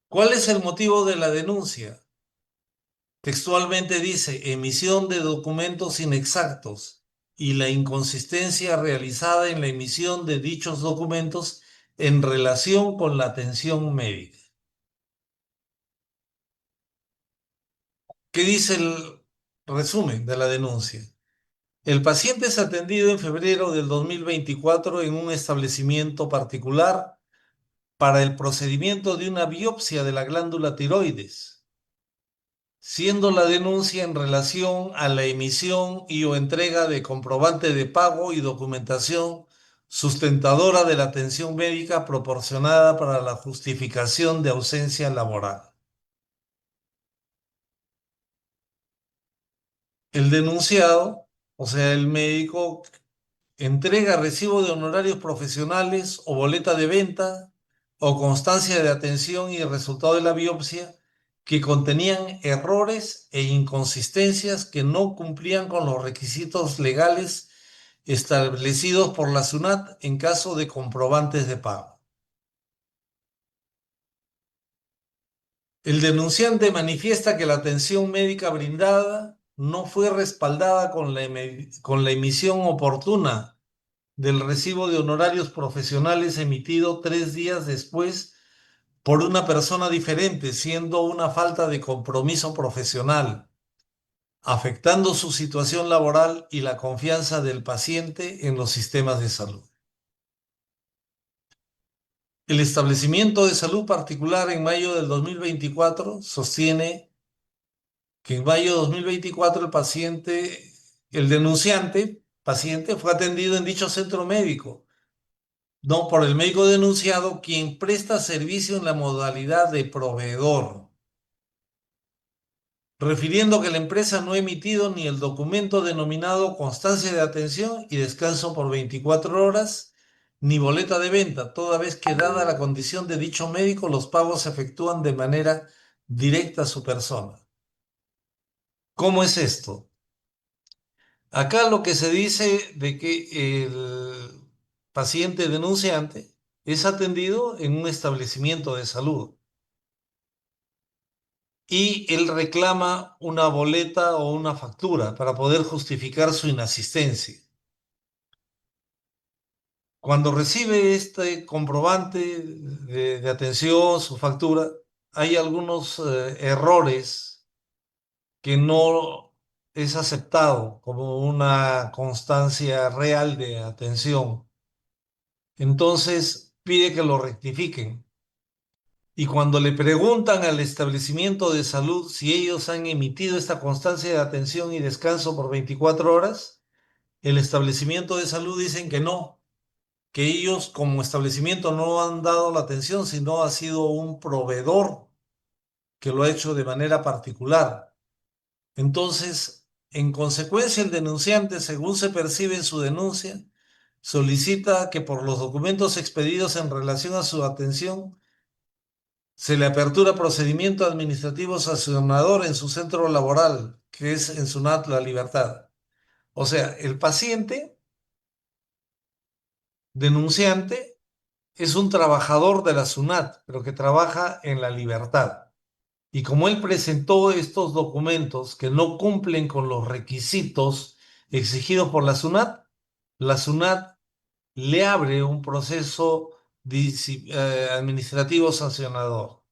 ¿Cuál es el motivo de la denuncia? Textualmente dice emisión de documentos inexactos y la inconsistencia realizada en la emisión de dichos documentos en relación con la atención médica. ¿Qué dice el resumen de la denuncia? El paciente es atendido en febrero del 2024 en un establecimiento particular para el procedimiento de una biopsia de la glándula tiroides, siendo la denuncia en relación a la emisión y o entrega de comprobante de pago y documentación sustentadora de la atención médica proporcionada para la justificación de ausencia laboral. El denunciado, o sea, el médico, entrega recibo de honorarios profesionales o boleta de venta o constancia de atención y el resultado de la biopsia que contenían errores e inconsistencias que no cumplían con los requisitos legales establecidos por la SUNAT en caso de comprobantes de pago. El denunciante manifiesta que la atención médica brindada no fue respaldada con la emisión oportuna del recibo de honorarios profesionales emitido 3 días después por una persona diferente, siendo una falta de compromiso profesional, afectando su situación laboral y la confianza del paciente en los sistemas de salud. El establecimiento de salud particular en mayo del 2024 sostiene que en mayo de 2024 el denunciante, paciente, fue atendido en dicho centro médico, no por el médico denunciado, quien presta servicio en la modalidad de proveedor, refiriendo que la empresa no ha emitido ni el documento denominado constancia de atención y descanso por 24 horas, ni boleta de venta, toda vez que dada la condición de dicho médico, los pagos se efectúan de manera directa a su persona. ¿Cómo es esto? Acá lo que se dice de que el paciente denunciante es atendido en un establecimiento de salud y él reclama una boleta o una factura para poder justificar su inasistencia. Cuando recibe este comprobante de atención, su factura, hay algunos errores que no es aceptado como una constancia real de atención. Entonces pide que lo rectifiquen Y cuando le preguntan al establecimiento de salud si ellos han emitido esta constancia de atención y descanso por 24 horas, el establecimiento de salud dicen que no, que ellos como establecimiento no han dado la atención, sino ha sido un proveedor que lo ha hecho de manera particular. Entonces, en consecuencia, el denunciante, según se percibe en su denuncia, solicita que por los documentos expedidos en relación a su atención se le apertura procedimiento administrativo sancionador en su centro laboral, que es en SUNAT La Libertad. O sea, el paciente denunciante es un trabajador de la SUNAT, pero que trabaja en La Libertad. Y como él presentó estos documentos que no cumplen con los requisitos exigidos por la SUNAT le abre un proceso administrativo sancionador.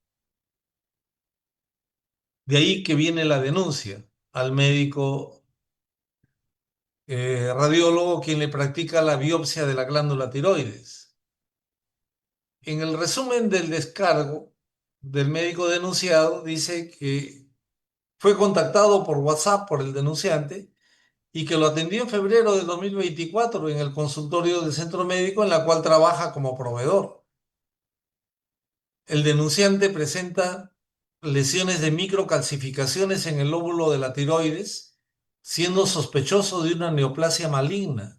De ahí que viene la denuncia al médico radiólogo quien le practica la biopsia de la glándula tiroides. En el resumen del descargo del médico denunciado dice que fue contactado por WhatsApp por el denunciante y que lo atendió en febrero de 2024 en el consultorio del centro médico en la cual trabaja como proveedor. El denunciante presenta lesiones de microcalcificaciones en el lóbulo de la tiroides, siendo sospechoso de una neoplasia maligna.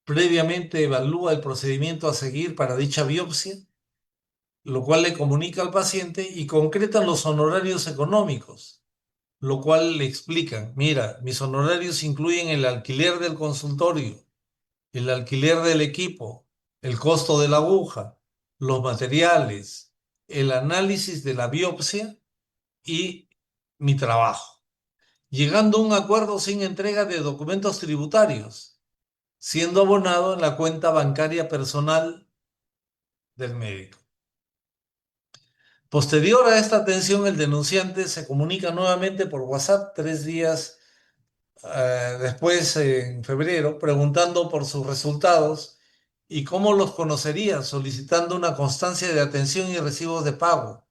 Previamente evalúa el procedimiento a seguir para dicha biopsia, lo cual le comunica al paciente y concretan los honorarios económicos, lo cual le explican, mira, mis honorarios incluyen el alquiler del consultorio, el alquiler del equipo, el costo de la aguja, los materiales, el análisis de la biopsia y mi trabajo, llegando a un acuerdo sin entrega de documentos tributarios, siendo abonado en la cuenta bancaria personal del médico. Posterior a esta atención, el denunciante se comunica nuevamente por WhatsApp 3 días después, en febrero, preguntando por sus resultados y cómo los conocería, solicitando una constancia de atención y recibos de pago,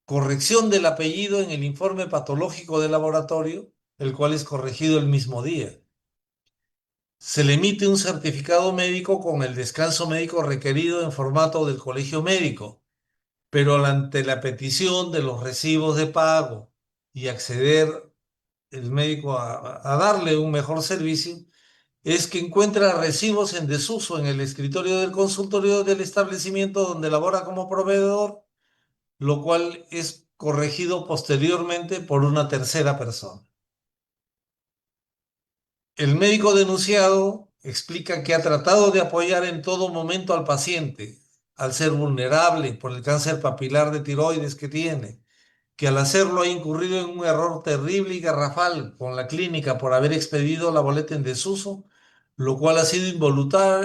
corrección del apellido en el informe patológico del laboratorio, el cual es corregido el mismo día. Se le emite un certificado médico con el descanso médico requerido en formato del colegio médico, pero ante la petición de los recibos de pago y acceder el médico a darle un mejor servicio, es que encuentra recibos en desuso en el escritorio del consultorio del establecimiento donde labora como proveedor, lo cual es corregido posteriormente por una tercera persona. El médico denunciado explica que ha tratado de apoyar en todo momento al paciente, al ser vulnerable por el cáncer papilar de tiroides que tiene, que al hacerlo ha incurrido en un error terrible y garrafal con la clínica por haber expedido la boleta en desuso, lo cual ha sido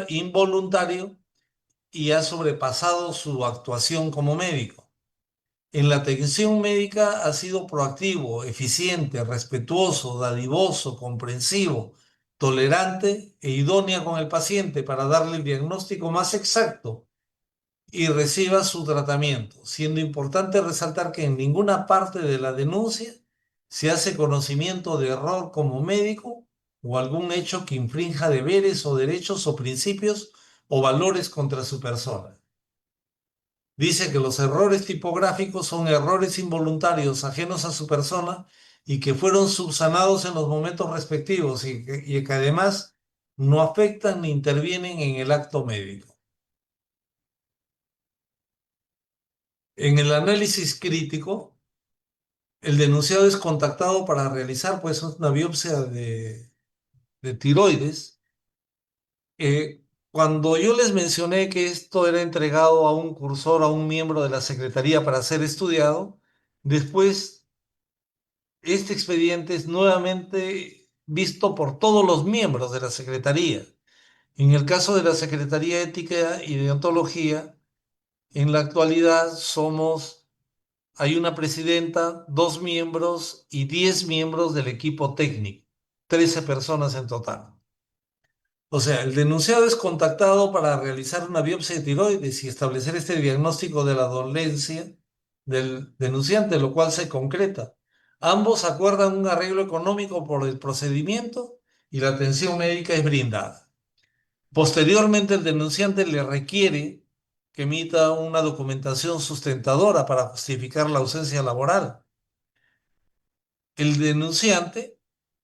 involuntario y ha sobrepasado su actuación como médico. En la atención médica ha sido proactivo, eficiente, respetuoso, dadivoso, comprensivo, tolerante e idónea con el paciente para darle el diagnóstico más exacto y reciba su tratamiento, siendo importante resaltar que en ninguna parte de la denuncia se hace conocimiento de error como médico o algún hecho que infrinja deberes o derechos o principios o valores contra su persona. Dice que los errores tipográficos son errores involuntarios ajenos a su persona y que fueron subsanados en los momentos respectivos y que además no afectan ni intervienen en el acto médico. En el análisis crítico, el denunciado es contactado para realizar pues una biopsia de tiroides. Cuando yo les mencioné que esto era entregado a un cursor, a un miembro de la Secretaría para ser estudiado, después este expediente es nuevamente visto por todos los miembros de la Secretaría. En el caso de la Secretaría Ética y Deontología, en la actualidad hay una presidenta, 2 miembros y 10 miembros del equipo técnico, 13 personas en total. O sea, el denunciado es contactado para realizar una biopsia de tiroides y establecer este diagnóstico de la dolencia del denunciante, lo cual se concreta. Ambos acuerdan un arreglo económico por el procedimiento y la atención médica es brindada. Posteriormente, el denunciante le requiere que emita una documentación sustentadora para justificar la ausencia laboral. El denunciante,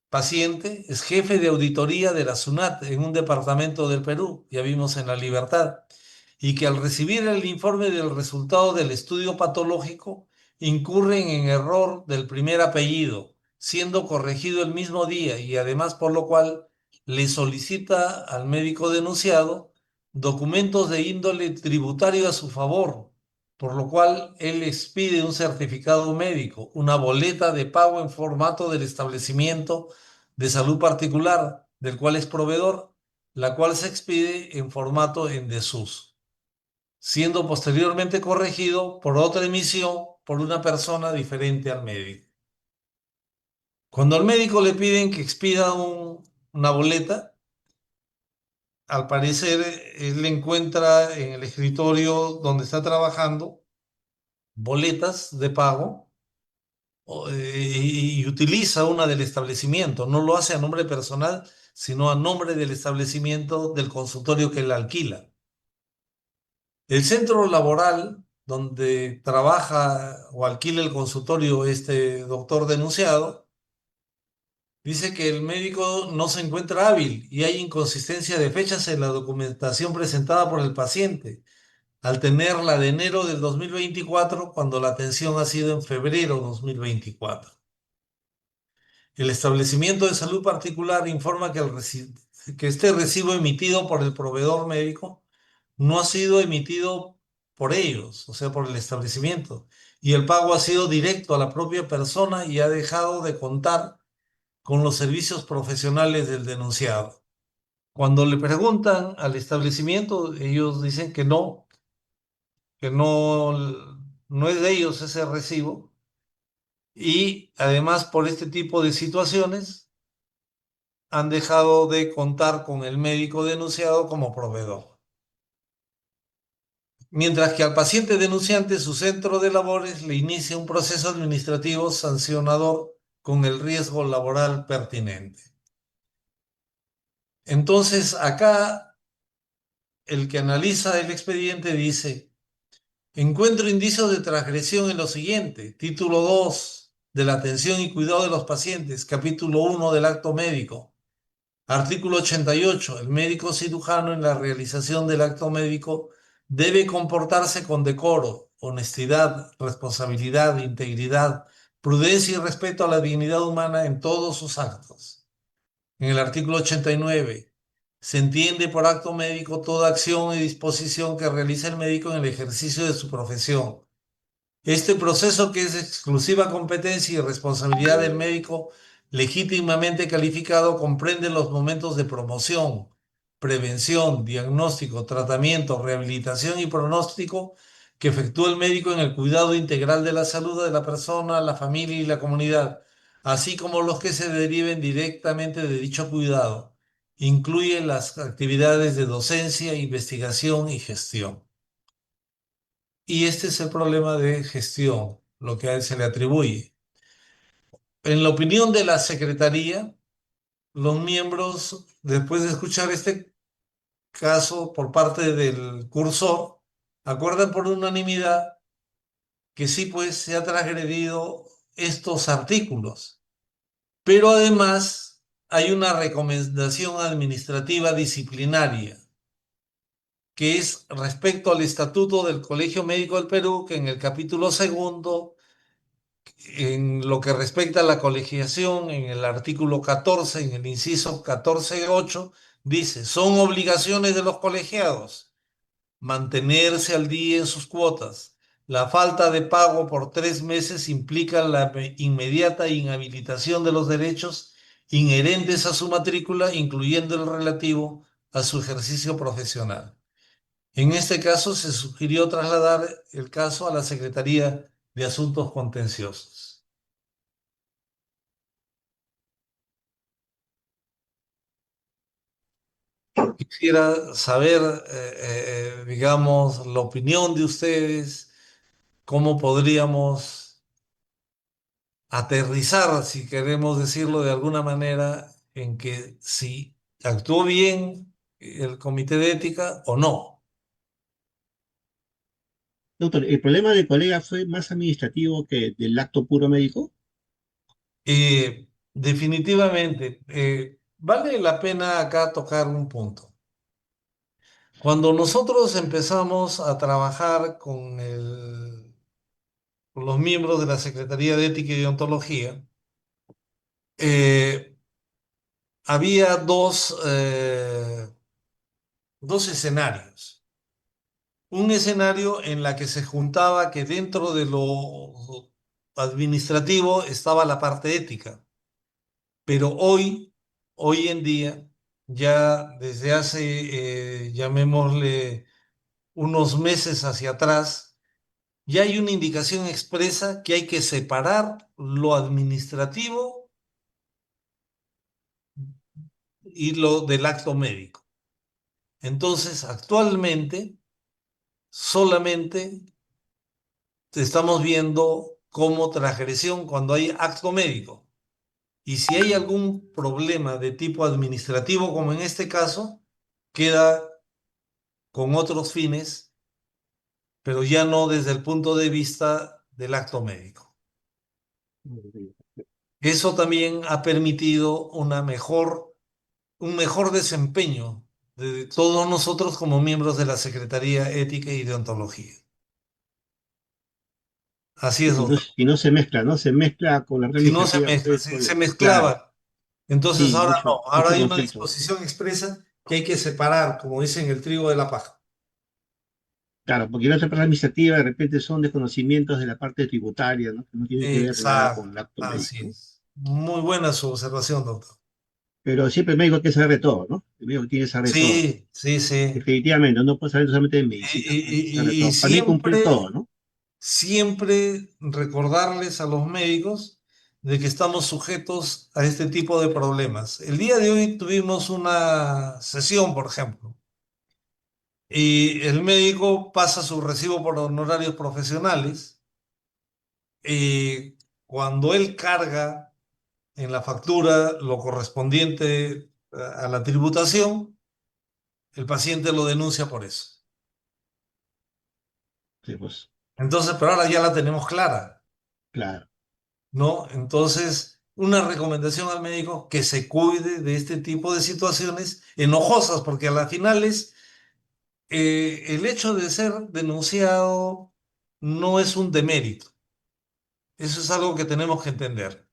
paciente, es jefe de auditoría de la SUNAT en un departamento del Perú, ya vimos en La Libertad, y que al recibir el informe del resultado del estudio patológico incurren en error del primer apellido, siendo corregido el mismo día y además por lo cual le solicita al médico denunciado documentos de índole tributario a su favor, por lo cual él expide un certificado médico, una boleta de pago en formato del establecimiento de salud particular del cual es proveedor, la cual se expide en formato en desuso, siendo posteriormente corregido por otra emisión por una persona diferente al médico. Cuando al médico le piden que expida una boleta, al parecer él encuentra en el escritorio donde está trabajando boletas de pago y utiliza una del establecimiento. No lo hace a nombre personal, sino a nombre del establecimiento del consultorio que él alquila. El centro laboral donde trabaja o alquila el consultorio este doctor denunciado dice que el médico no se encuentra hábil y hay inconsistencia de fechas en la documentación presentada por el paciente, al tenerla de enero del 2024 cuando la atención ha sido en febrero 2024. El establecimiento de salud particular informa que este recibo emitido por el proveedor médico no ha sido emitido por ellos, o sea, por el establecimiento, y el pago ha sido directo a la propia persona y ha dejado de contar con los servicios profesionales del denunciado. Cuando le preguntan al establecimiento, ellos dicen que no es de ellos ese recibo, y además por este tipo de situaciones han dejado de contar con el médico denunciado como proveedor. Mientras que al paciente denunciante su centro de labores le inicia un proceso administrativo sancionador con el riesgo laboral pertinente. Entonces, acá el que analiza el expediente dice, encuentro indicios de transgresión en lo siguiente, título 2 de la atención y cuidado de los pacientes, capítulo 1 del acto médico. Artículo 88. El médico cirujano en la realización del acto médico debe comportarse con decoro, honestidad, responsabilidad, integridad, prudencia y respeto a la dignidad humana en todos sus actos. En el artículo 89. Se entiende por acto médico toda acción y disposición que realiza el médico en el ejercicio de su profesión. Este proceso, que es exclusiva competencia y responsabilidad del médico legítimamente calificado, comprende los momentos de promoción, prevención, diagnóstico, tratamiento, rehabilitación y pronóstico que efectúa el médico en el cuidado integral de la salud de la persona, la familia y la comunidad, así como los que se deriven directamente de dicho cuidado. Incluye las actividades de docencia, investigación y gestión. Y este es el problema de gestión, lo que a él se le atribuye. En la opinión de la Secretaría, los miembros, después de escuchar este caso por parte del cursor, acuerdan por unanimidad que sí, pues se ha transgredido estos artículos. Pero además hay una recomendación administrativa disciplinaria, que es respecto al Estatuto del Colegio Médico del Perú, que en el capítulo segundo, en lo que respecta a la colegiación, en el artículo 14, en el inciso 14.8, dice, son obligaciones de los colegiados mantenerse al día en sus cuotas. La falta de pago por 3 meses implica la inmediata inhabilitación de los derechos inherentes a su matrícula, incluyendo el relativo a su ejercicio profesional. En este caso, se sugirió trasladar el caso a la Secretaría de Asuntos Contenciosos. Quisiera saber, digamos, la opinión de ustedes, cómo podríamos aterrizar, si queremos decirlo de alguna manera, en que si actuó bien el comité de ética o no. Doctor, ¿el problema del colega fue más administrativo que del acto puro médico? Definitivamente, vale la pena acá tocar un punto. Cuando nosotros empezamos a trabajar con los miembros de la Secretaría de Ética y Deontología, eh, había dos escenarios. Un escenario en la que se juntaba que dentro de lo administrativo estaba la parte ética, pero hoy en día, ya desde hace, llamémosle, unos meses hacia atrás, ya hay una indicación expresa que hay que separar lo administrativo y lo del acto médico. Entonces, actualmente, solamente estamos viendo como transgresión cuando hay acto médico. Y si hay algún problema de tipo administrativo, como en este caso, queda con otros fines, pero ya no desde el punto de vista del acto médico. Eso también ha permitido un mejor desempeño de todos nosotros como miembros de la Secretaría Ética y Deontología. Así es, doctor. Y no se mezcla, ¿no? Se mezcla con la red Si no se administrativa, mezcla, pues, se claro, mezclaba. Entonces sí, ahora no, ahora mucho hay una conflicto. disposición expresa que hay que separar, como dicen, el trigo de la paja. Claro, porque la otra parte administrativa de repente son desconocimientos de la parte tributaria, ¿no? Que no tiene que ver nada con Exacto, el acto así médico, ¿no? es. Muy buena su observación, doctor. Pero siempre el médico tiene que saber de todo, ¿no? El médico tiene que saber de todo. Sí, sí, sí. Definitivamente, no puede saber solamente de Y, medicina, ¿no? Hay que saber de y- y- y todo. Para mí cumplir todo, siempre, ¿no? siempre recordarles a los médicos de que estamos sujetos a este tipo de problemas. El día de hoy tuvimos una sesión, por ejemplo, y el médico pasa su recibo por honorarios profesionales y cuando él carga en la factura lo correspondiente a la tributación, el paciente lo denuncia por eso. Sí, pues, Entonces, pero ahora ya la tenemos clara, claro. ¿no? Entonces, una recomendación al médico que se cuide de este tipo de situaciones enojosas, porque a la final es el hecho de ser denunciado no es un demérito. Eso es algo que tenemos que entender.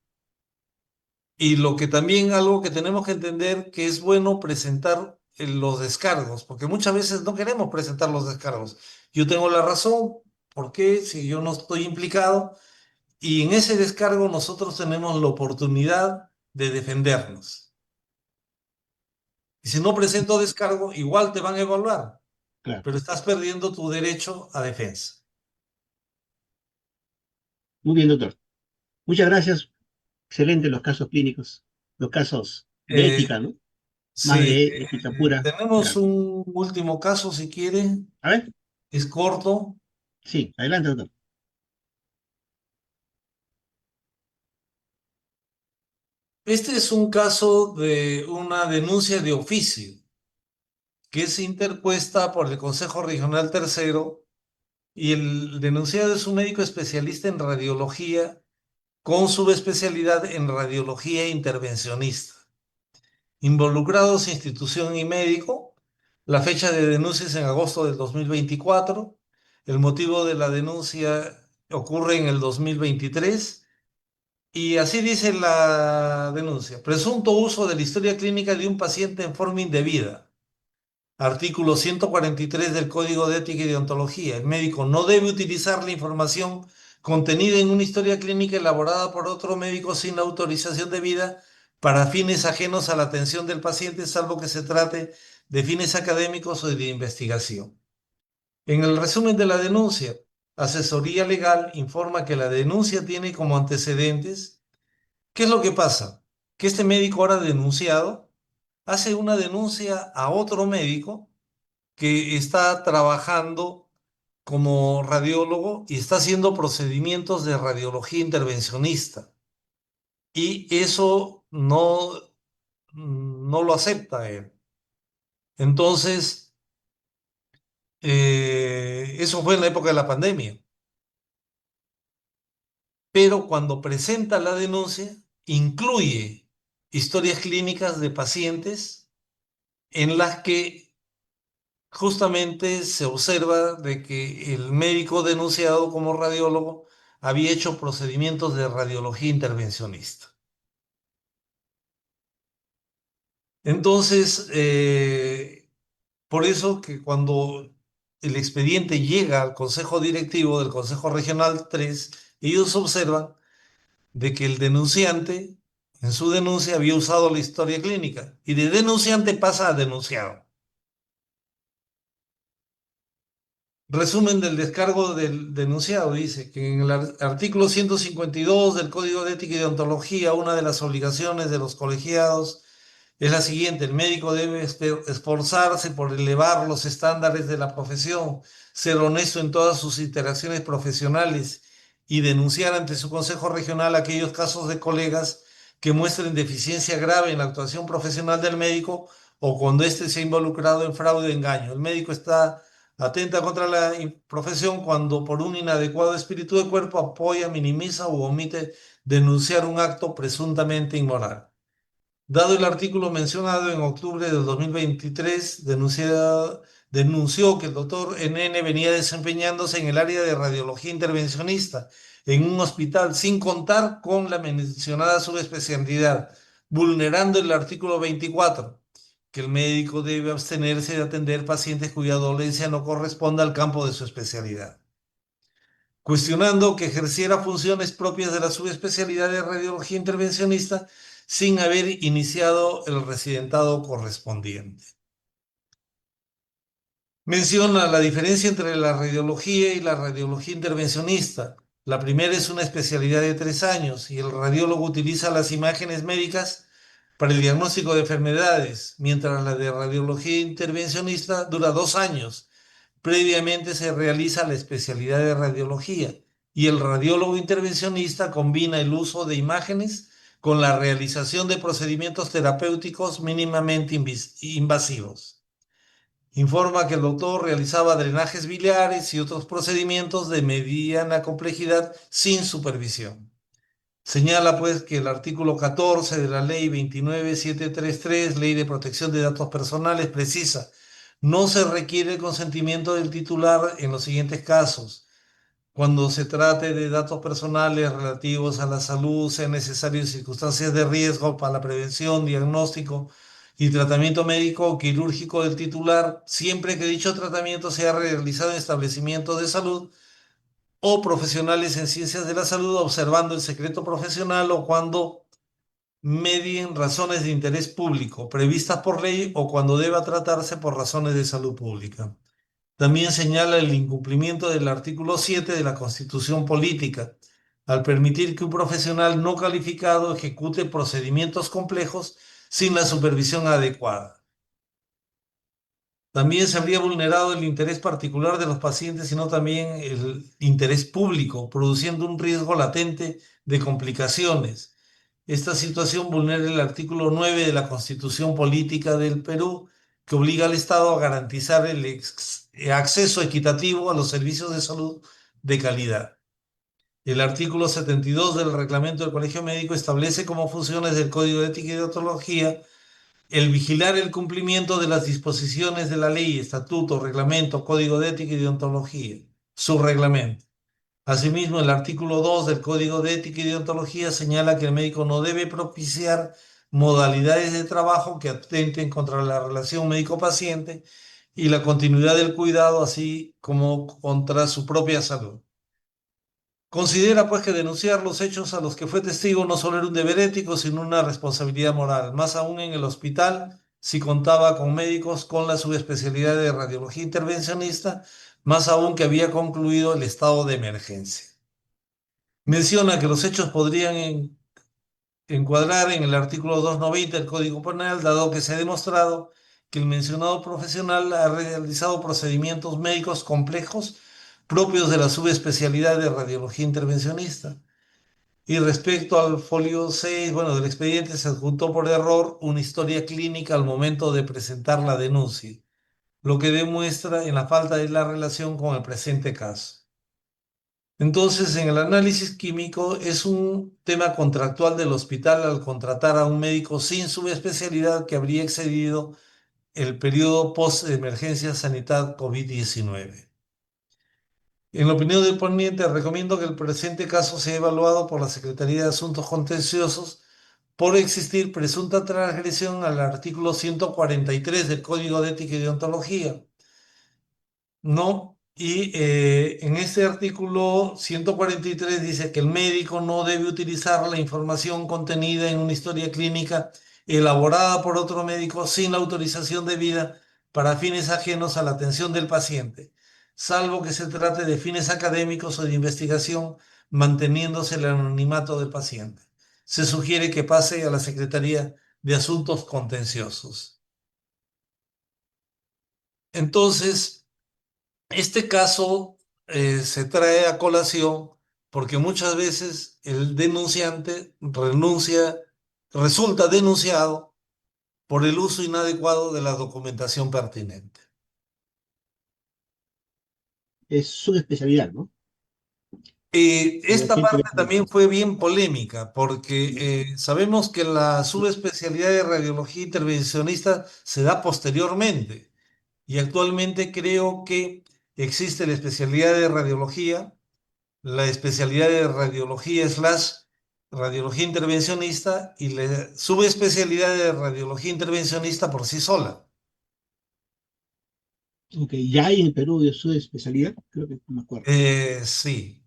Y lo que también algo que tenemos que entender que es bueno presentar los descargos, porque muchas veces no queremos presentar los descargos. Yo tengo la razón, ¿por qué? Si yo no estoy implicado, y en ese descargo nosotros tenemos la oportunidad de defendernos. Y si no presento descargo, igual te van a evaluar, Claro. pero estás perdiendo tu derecho a defensa. Muy bien, doctor. Muchas gracias. Excelente los casos clínicos, los casos de Eh, ética, ¿no? Más sí, de ética pura. tenemos Ya. un último caso, si quiere, A ver, es corto. sí, adelante, doctor. Este es un caso de una denuncia de oficio que es interpuesta por el Consejo Regional Tercero y el denunciado es un médico especialista en radiología con subespecialidad en radiología intervencionista. Involucrados institución y médico. La fecha de denuncia es en agosto del 2024. El motivo de la denuncia ocurre en el 2023. Y así dice la denuncia. Presunto uso de la historia clínica de un paciente en forma indebida. Artículo 143 del Código de Ética y Deontología. El médico no debe utilizar la información contenida en una historia clínica elaborada por otro médico sin autorización debida para fines ajenos a la atención del paciente, salvo que se trate de fines académicos o de investigación. En el resumen de la denuncia, Asesoría Legal informa que la denuncia tiene como antecedentes. ¿Qué es lo que pasa? Que este médico ahora denunciado hace una denuncia a otro médico que está trabajando como radiólogo y está haciendo procedimientos de radiología intervencionista. Y eso no lo acepta él. Entonces, eso fue en la época de la pandemia. Pero cuando presenta la denuncia, incluye historias clínicas de pacientes en las que justamente se observa de que el médico denunciado como radiólogo había hecho procedimientos de radiología intervencionista. Entonces, por eso que cuando el expediente llega al Consejo Directivo del Consejo Regional 3, ellos observan de que el denunciante en su denuncia había usado la historia clínica y de denunciante pasa a denunciado. Resumen del descargo del denunciado dice que en el artículo 152 del Código de Ética y Deontología, una de las obligaciones de los colegiados es la siguiente: el médico debe esforzarse por elevar los estándares de la profesión, ser honesto en todas sus interacciones profesionales y denunciar ante su consejo regional aquellos casos de colegas que muestren deficiencia grave en la actuación profesional del médico o cuando éste se ha involucrado en fraude o engaño. El médico está atenta contra la profesión cuando por un inadecuado espíritu de cuerpo apoya, minimiza u omite denunciar un acto presuntamente inmoral. Dado el artículo mencionado, en octubre del 2023 denunció que el doctor NN venía desempeñándose en el área de radiología intervencionista en un hospital sin contar con la mencionada subespecialidad, vulnerando el artículo 24, que el médico debe abstenerse de atender pacientes cuya dolencia no corresponda al campo de su especialidad, cuestionando que ejerciera funciones propias de la subespecialidad de radiología intervencionista sin haber iniciado el residentado correspondiente. Menciona la diferencia entre la radiología y la radiología intervencionista. La primera es una especialidad de 3 años y el radiólogo utiliza las imágenes médicas para el diagnóstico de enfermedades, mientras la de radiología intervencionista dura 2 años. Previamente se realiza la especialidad de radiología y el radiólogo intervencionista combina el uso de imágenes con la realización de procedimientos terapéuticos mínimamente invasivos. Informa que el doctor realizaba drenajes biliares y otros procedimientos de mediana complejidad sin supervisión. Señala pues que el artículo 14 de la ley 29733, Ley de Protección de Datos Personales, precisa: no se requiere el consentimiento del titular en los siguientes casos: cuando se trate de datos personales relativos a la salud, sean necesarias circunstancias de riesgo para la prevención, diagnóstico y tratamiento médico o quirúrgico del titular, siempre que dicho tratamiento sea realizado en establecimientos de salud o profesionales en ciencias de la salud, observando el secreto profesional, o cuando medien razones de interés público previstas por ley o cuando deba tratarse por razones de salud pública. También señala el incumplimiento del artículo 7 de la Constitución Política, al permitir que un profesional no calificado ejecute procedimientos complejos sin la supervisión adecuada. También se habría vulnerado el interés particular de los pacientes, sino también el interés público, produciendo un riesgo latente de complicaciones. Esta situación vulnera el artículo 9 de la Constitución Política del Perú, que obliga al Estado a garantizar el acceso equitativo a los servicios de salud de calidad. El artículo 72 del Reglamento del Colegio Médico establece como funciones del Código de Ética y Deontología el vigilar el cumplimiento de las disposiciones de la ley, estatuto, reglamento, código de ética y deontología, su reglamento. Asimismo, el artículo 2 del Código de Ética y Deontología señala que el médico no debe propiciar modalidades de trabajo que atenten contra la relación médico-paciente y la continuidad del cuidado, así como contra su propia salud. Considera pues que denunciar los hechos a los que fue testigo no solo era un deber ético, sino una responsabilidad moral, más aún en el hospital, si contaba con médicos con la subespecialidad de radiología intervencionista, más aún que había concluido el estado de emergencia. Menciona que los hechos podrían encuadrar en el artículo 290 del Código Penal, dado que se ha demostrado que el mencionado profesional ha realizado procedimientos médicos complejos propios de la subespecialidad de radiología intervencionista. Y respecto al folio 6, bueno, del expediente se adjuntó por error una historia clínica al momento de presentar la denuncia, lo que demuestra en la falta de la relación con el presente caso. Entonces, en el análisis químico es un tema contractual del hospital al contratar a un médico sin subespecialidad que habría excedido el periodo post-emergencia sanidad COVID-19. En la opinión del ponente, recomiendo que el presente caso sea evaluado por la Secretaría de Asuntos Contenciosos por existir presunta transgresión al artículo 143 del Código de Ética y Deontología. No, y en este artículo 143 dice que el médico no debe utilizar la información contenida en una historia clínica elaborada por otro médico sin la autorización debida para fines ajenos a la atención del paciente, salvo que se trate de fines académicos o de investigación, manteniéndose el anonimato del paciente. Se sugiere que pase a la Secretaría de Asuntos Contenciosos. Entonces, este caso se trae a colación porque muchas veces el denunciante resulta denunciado por el uso inadecuado de la documentación pertinente. Es su especialidad, ¿no? Esta Radiología parte también intervencionista. fue bien polémica porque sabemos que la subespecialidad de radiología intervencionista se da posteriormente y actualmente creo que existe la especialidad de radiología, la especialidad de radiología slash radiología intervencionista y la subespecialidad de radiología intervencionista por sí sola. Ok, ya hay en el Perú de su especialidad, creo que no me acuerdo. Sí,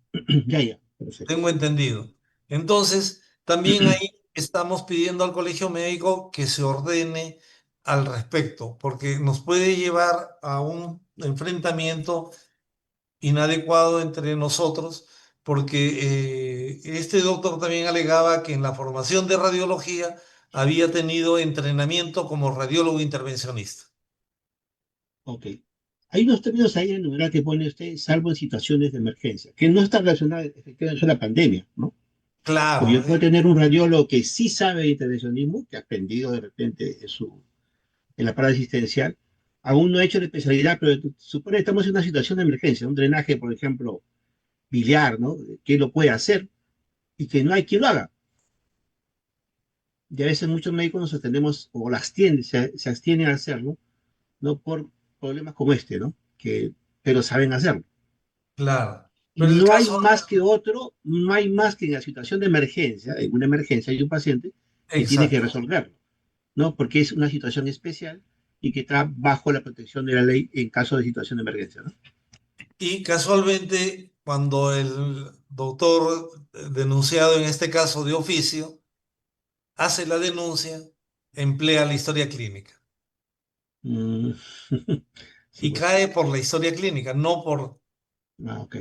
Ya, ya, perfecto. tengo entendido. Entonces, también ahí estamos pidiendo al colegio médico que se ordene al respecto, porque nos puede llevar a un enfrentamiento inadecuado entre nosotros, porque este doctor también alegaba que en la formación de radiología había tenido entrenamiento como radiólogo intervencionista. Ok. Hay unos términos ahí en el numeral que pone usted, salvo en situaciones de emergencia, que no está relacionado efectivamente con la pandemia, ¿no? Porque Claro, yo puedo tener un radiólogo que sí sabe de intervencionismo, que ha aprendido de repente en la parada asistencial, aún no ha hecho la especialidad, pero supone que estamos en una situación de emergencia, un drenaje, por ejemplo, biliar, ¿no? Que lo puede hacer y que no hay quien lo haga. Y a veces muchos médicos nos atendemos o se abstienen a hacerlo, no por problemas como este, ¿no? Pero saben hacerlo. claro. Y Pero el no hay caso, más que no hay más que en la situación de emergencia, en una emergencia hay un paciente que tiene que exacto. resolverlo, ¿no? Porque es una situación especial y que está bajo la protección de la ley en caso de situación de emergencia, ¿no? Y casualmente, cuando el doctor denunciado en este caso de oficio hace la denuncia, emplea la historia clínica Mm, sí, y pues. cae por la historia clínica, no por... Ah, ok.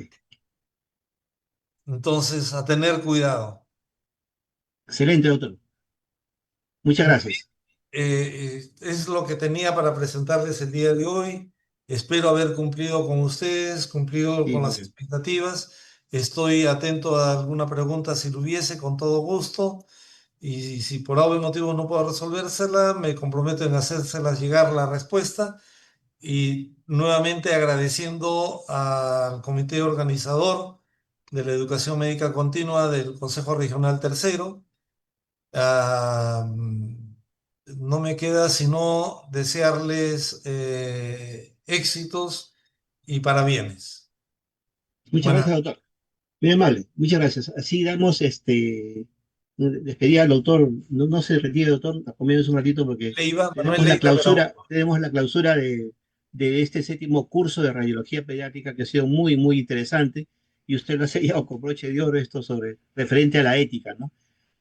Entonces, a tener cuidado. Excelente, doctor. Muchas Muy bien, gracias. es lo que tenía para presentarles el día de hoy. Espero haber cumplido con ustedes, cumplido Sí, con muy las bien. expectativas. Estoy atento a alguna pregunta si lo hubiese, con todo gusto. Y si por algún motivo no puedo resolvérsela, me comprometo en hacérselas llegar la respuesta. Y nuevamente agradeciendo al comité organizador de la educación médica continua del Consejo Regional Tercero. Ah, no me queda sino desearles éxitos y parabienes. Muchas Buenas. gracias, doctor. Muy amable. Muchas gracias. Así damos despedida al doctor. No, no se retire, doctor. Acompáñenos un ratito porque Leiva, Manuel Leiva, pero tenemos la clausura de este séptimo curso de radiología pediátrica que ha sido muy, muy interesante. Y usted lo ha sellado con broche de oro esto sobre referente a la ética, ¿no?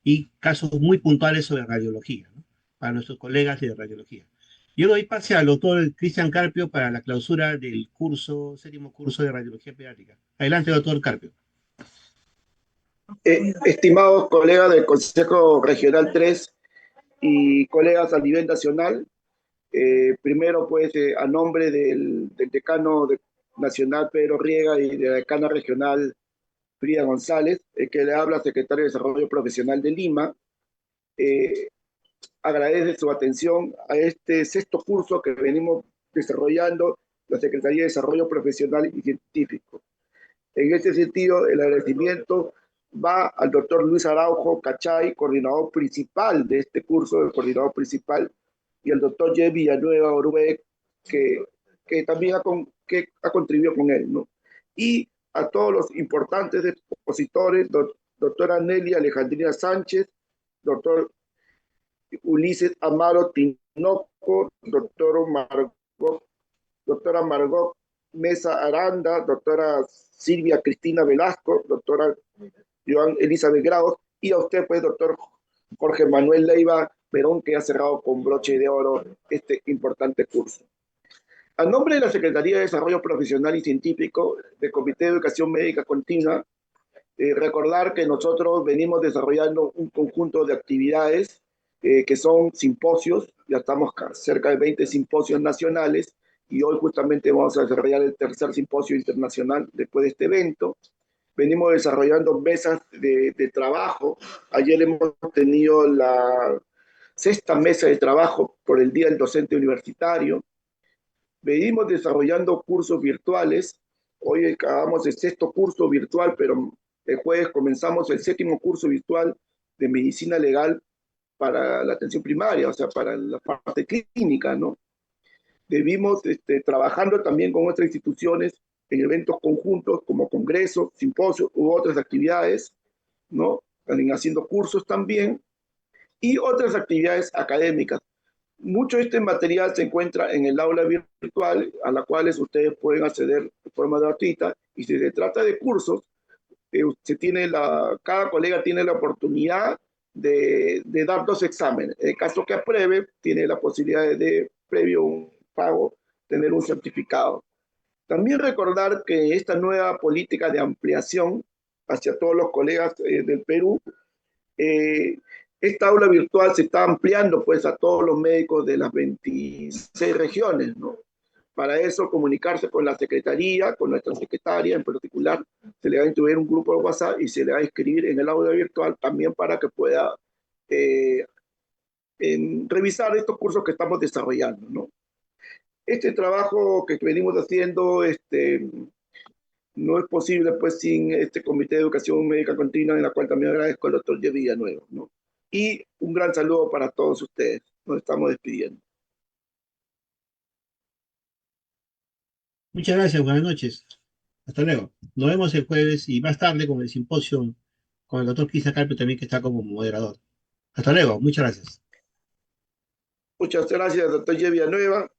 Y casos muy puntuales sobre radiología, ¿no? Para nuestros colegas de radiología. Yo doy pase al doctor Cristian Carpio para la clausura del curso, séptimo curso de radiología pediátrica. Adelante, doctor Carpio. Estimados colegas del Consejo Regional 3 y colegas a nivel nacional, primero pues a nombre del decano nacional Pedro Riega y de la decana regional Frida González, que le habla secretario de Desarrollo Profesional de Lima. Eh, Agradece su atención a este sexto curso que venimos desarrollando la Secretaría de Desarrollo Profesional y Científico. En este sentido, el agradecimiento va al doctor Luis Araujo Cachay, coordinador principal de este curso, el coordinador principal, y al doctor J. Villanueva Orue, que también ha contribuido con él, ¿no? Y a todos los importantes expositores, doctora Nelly Alejandrina Sánchez, doctor Ulises Amaro Tinoco, doctora Margot Mesa Aranda, doctora Silvia Cristina Velasco, doctora Joan Elizabeth Grados, y a usted, pues, doctor Jorge Manuel Leiva Perón, que ha cerrado con broche de oro este importante curso. A nombre de la Secretaría de Desarrollo Profesional y Científico del Comité de Educación Médica Continua, recordar que nosotros venimos desarrollando un conjunto de actividades que son simposios, ya estamos cerca de 20 simposios nacionales, y hoy justamente vamos a desarrollar el tercer simposio internacional después de este evento. Venimos desarrollando mesas de trabajo. Ayer hemos tenido la sexta mesa de trabajo por el Día del Docente Universitario. Venimos desarrollando cursos virtuales. Hoy acabamos el sexto curso virtual, pero el jueves comenzamos el séptimo curso virtual de medicina legal para la atención primaria, o sea, para la parte clínica, ¿no? Debimos trabajando también con otras instituciones en eventos conjuntos como congresos, simposios u otras actividades, ¿no? También haciendo cursos también y otras actividades académicas. Mucho de este material se encuentra en el aula virtual, a la cual ustedes pueden acceder de forma gratuita, y si se trata de cursos, cada colega tiene la oportunidad de dar 2 exámenes. En el caso que apruebe, tiene la posibilidad de, previo un pago, tener un certificado. También recordar que esta nueva política de ampliación hacia todos los colegas del Perú, esta aula virtual se está ampliando pues a todos los médicos de las 26 regiones, ¿no? Para eso, comunicarse con la secretaría, con nuestra secretaria en particular, se le va a incluir un grupo de WhatsApp y se le va a escribir en el aula virtual también para que pueda revisar estos cursos que estamos desarrollando, ¿no? Este trabajo que venimos haciendo no es posible pues sin este Comité de Educación Médica Continua, en la cual también agradezco al doctor J. Villanueva, ¿no? Y un gran saludo para todos ustedes. Nos estamos despidiendo. Muchas gracias, buenas noches. Hasta luego. Nos vemos el jueves y más tarde con el simposio con el doctor Krista Carpio también, que está como moderador. Hasta luego, muchas gracias. Muchas gracias, doctor J. Villanueva.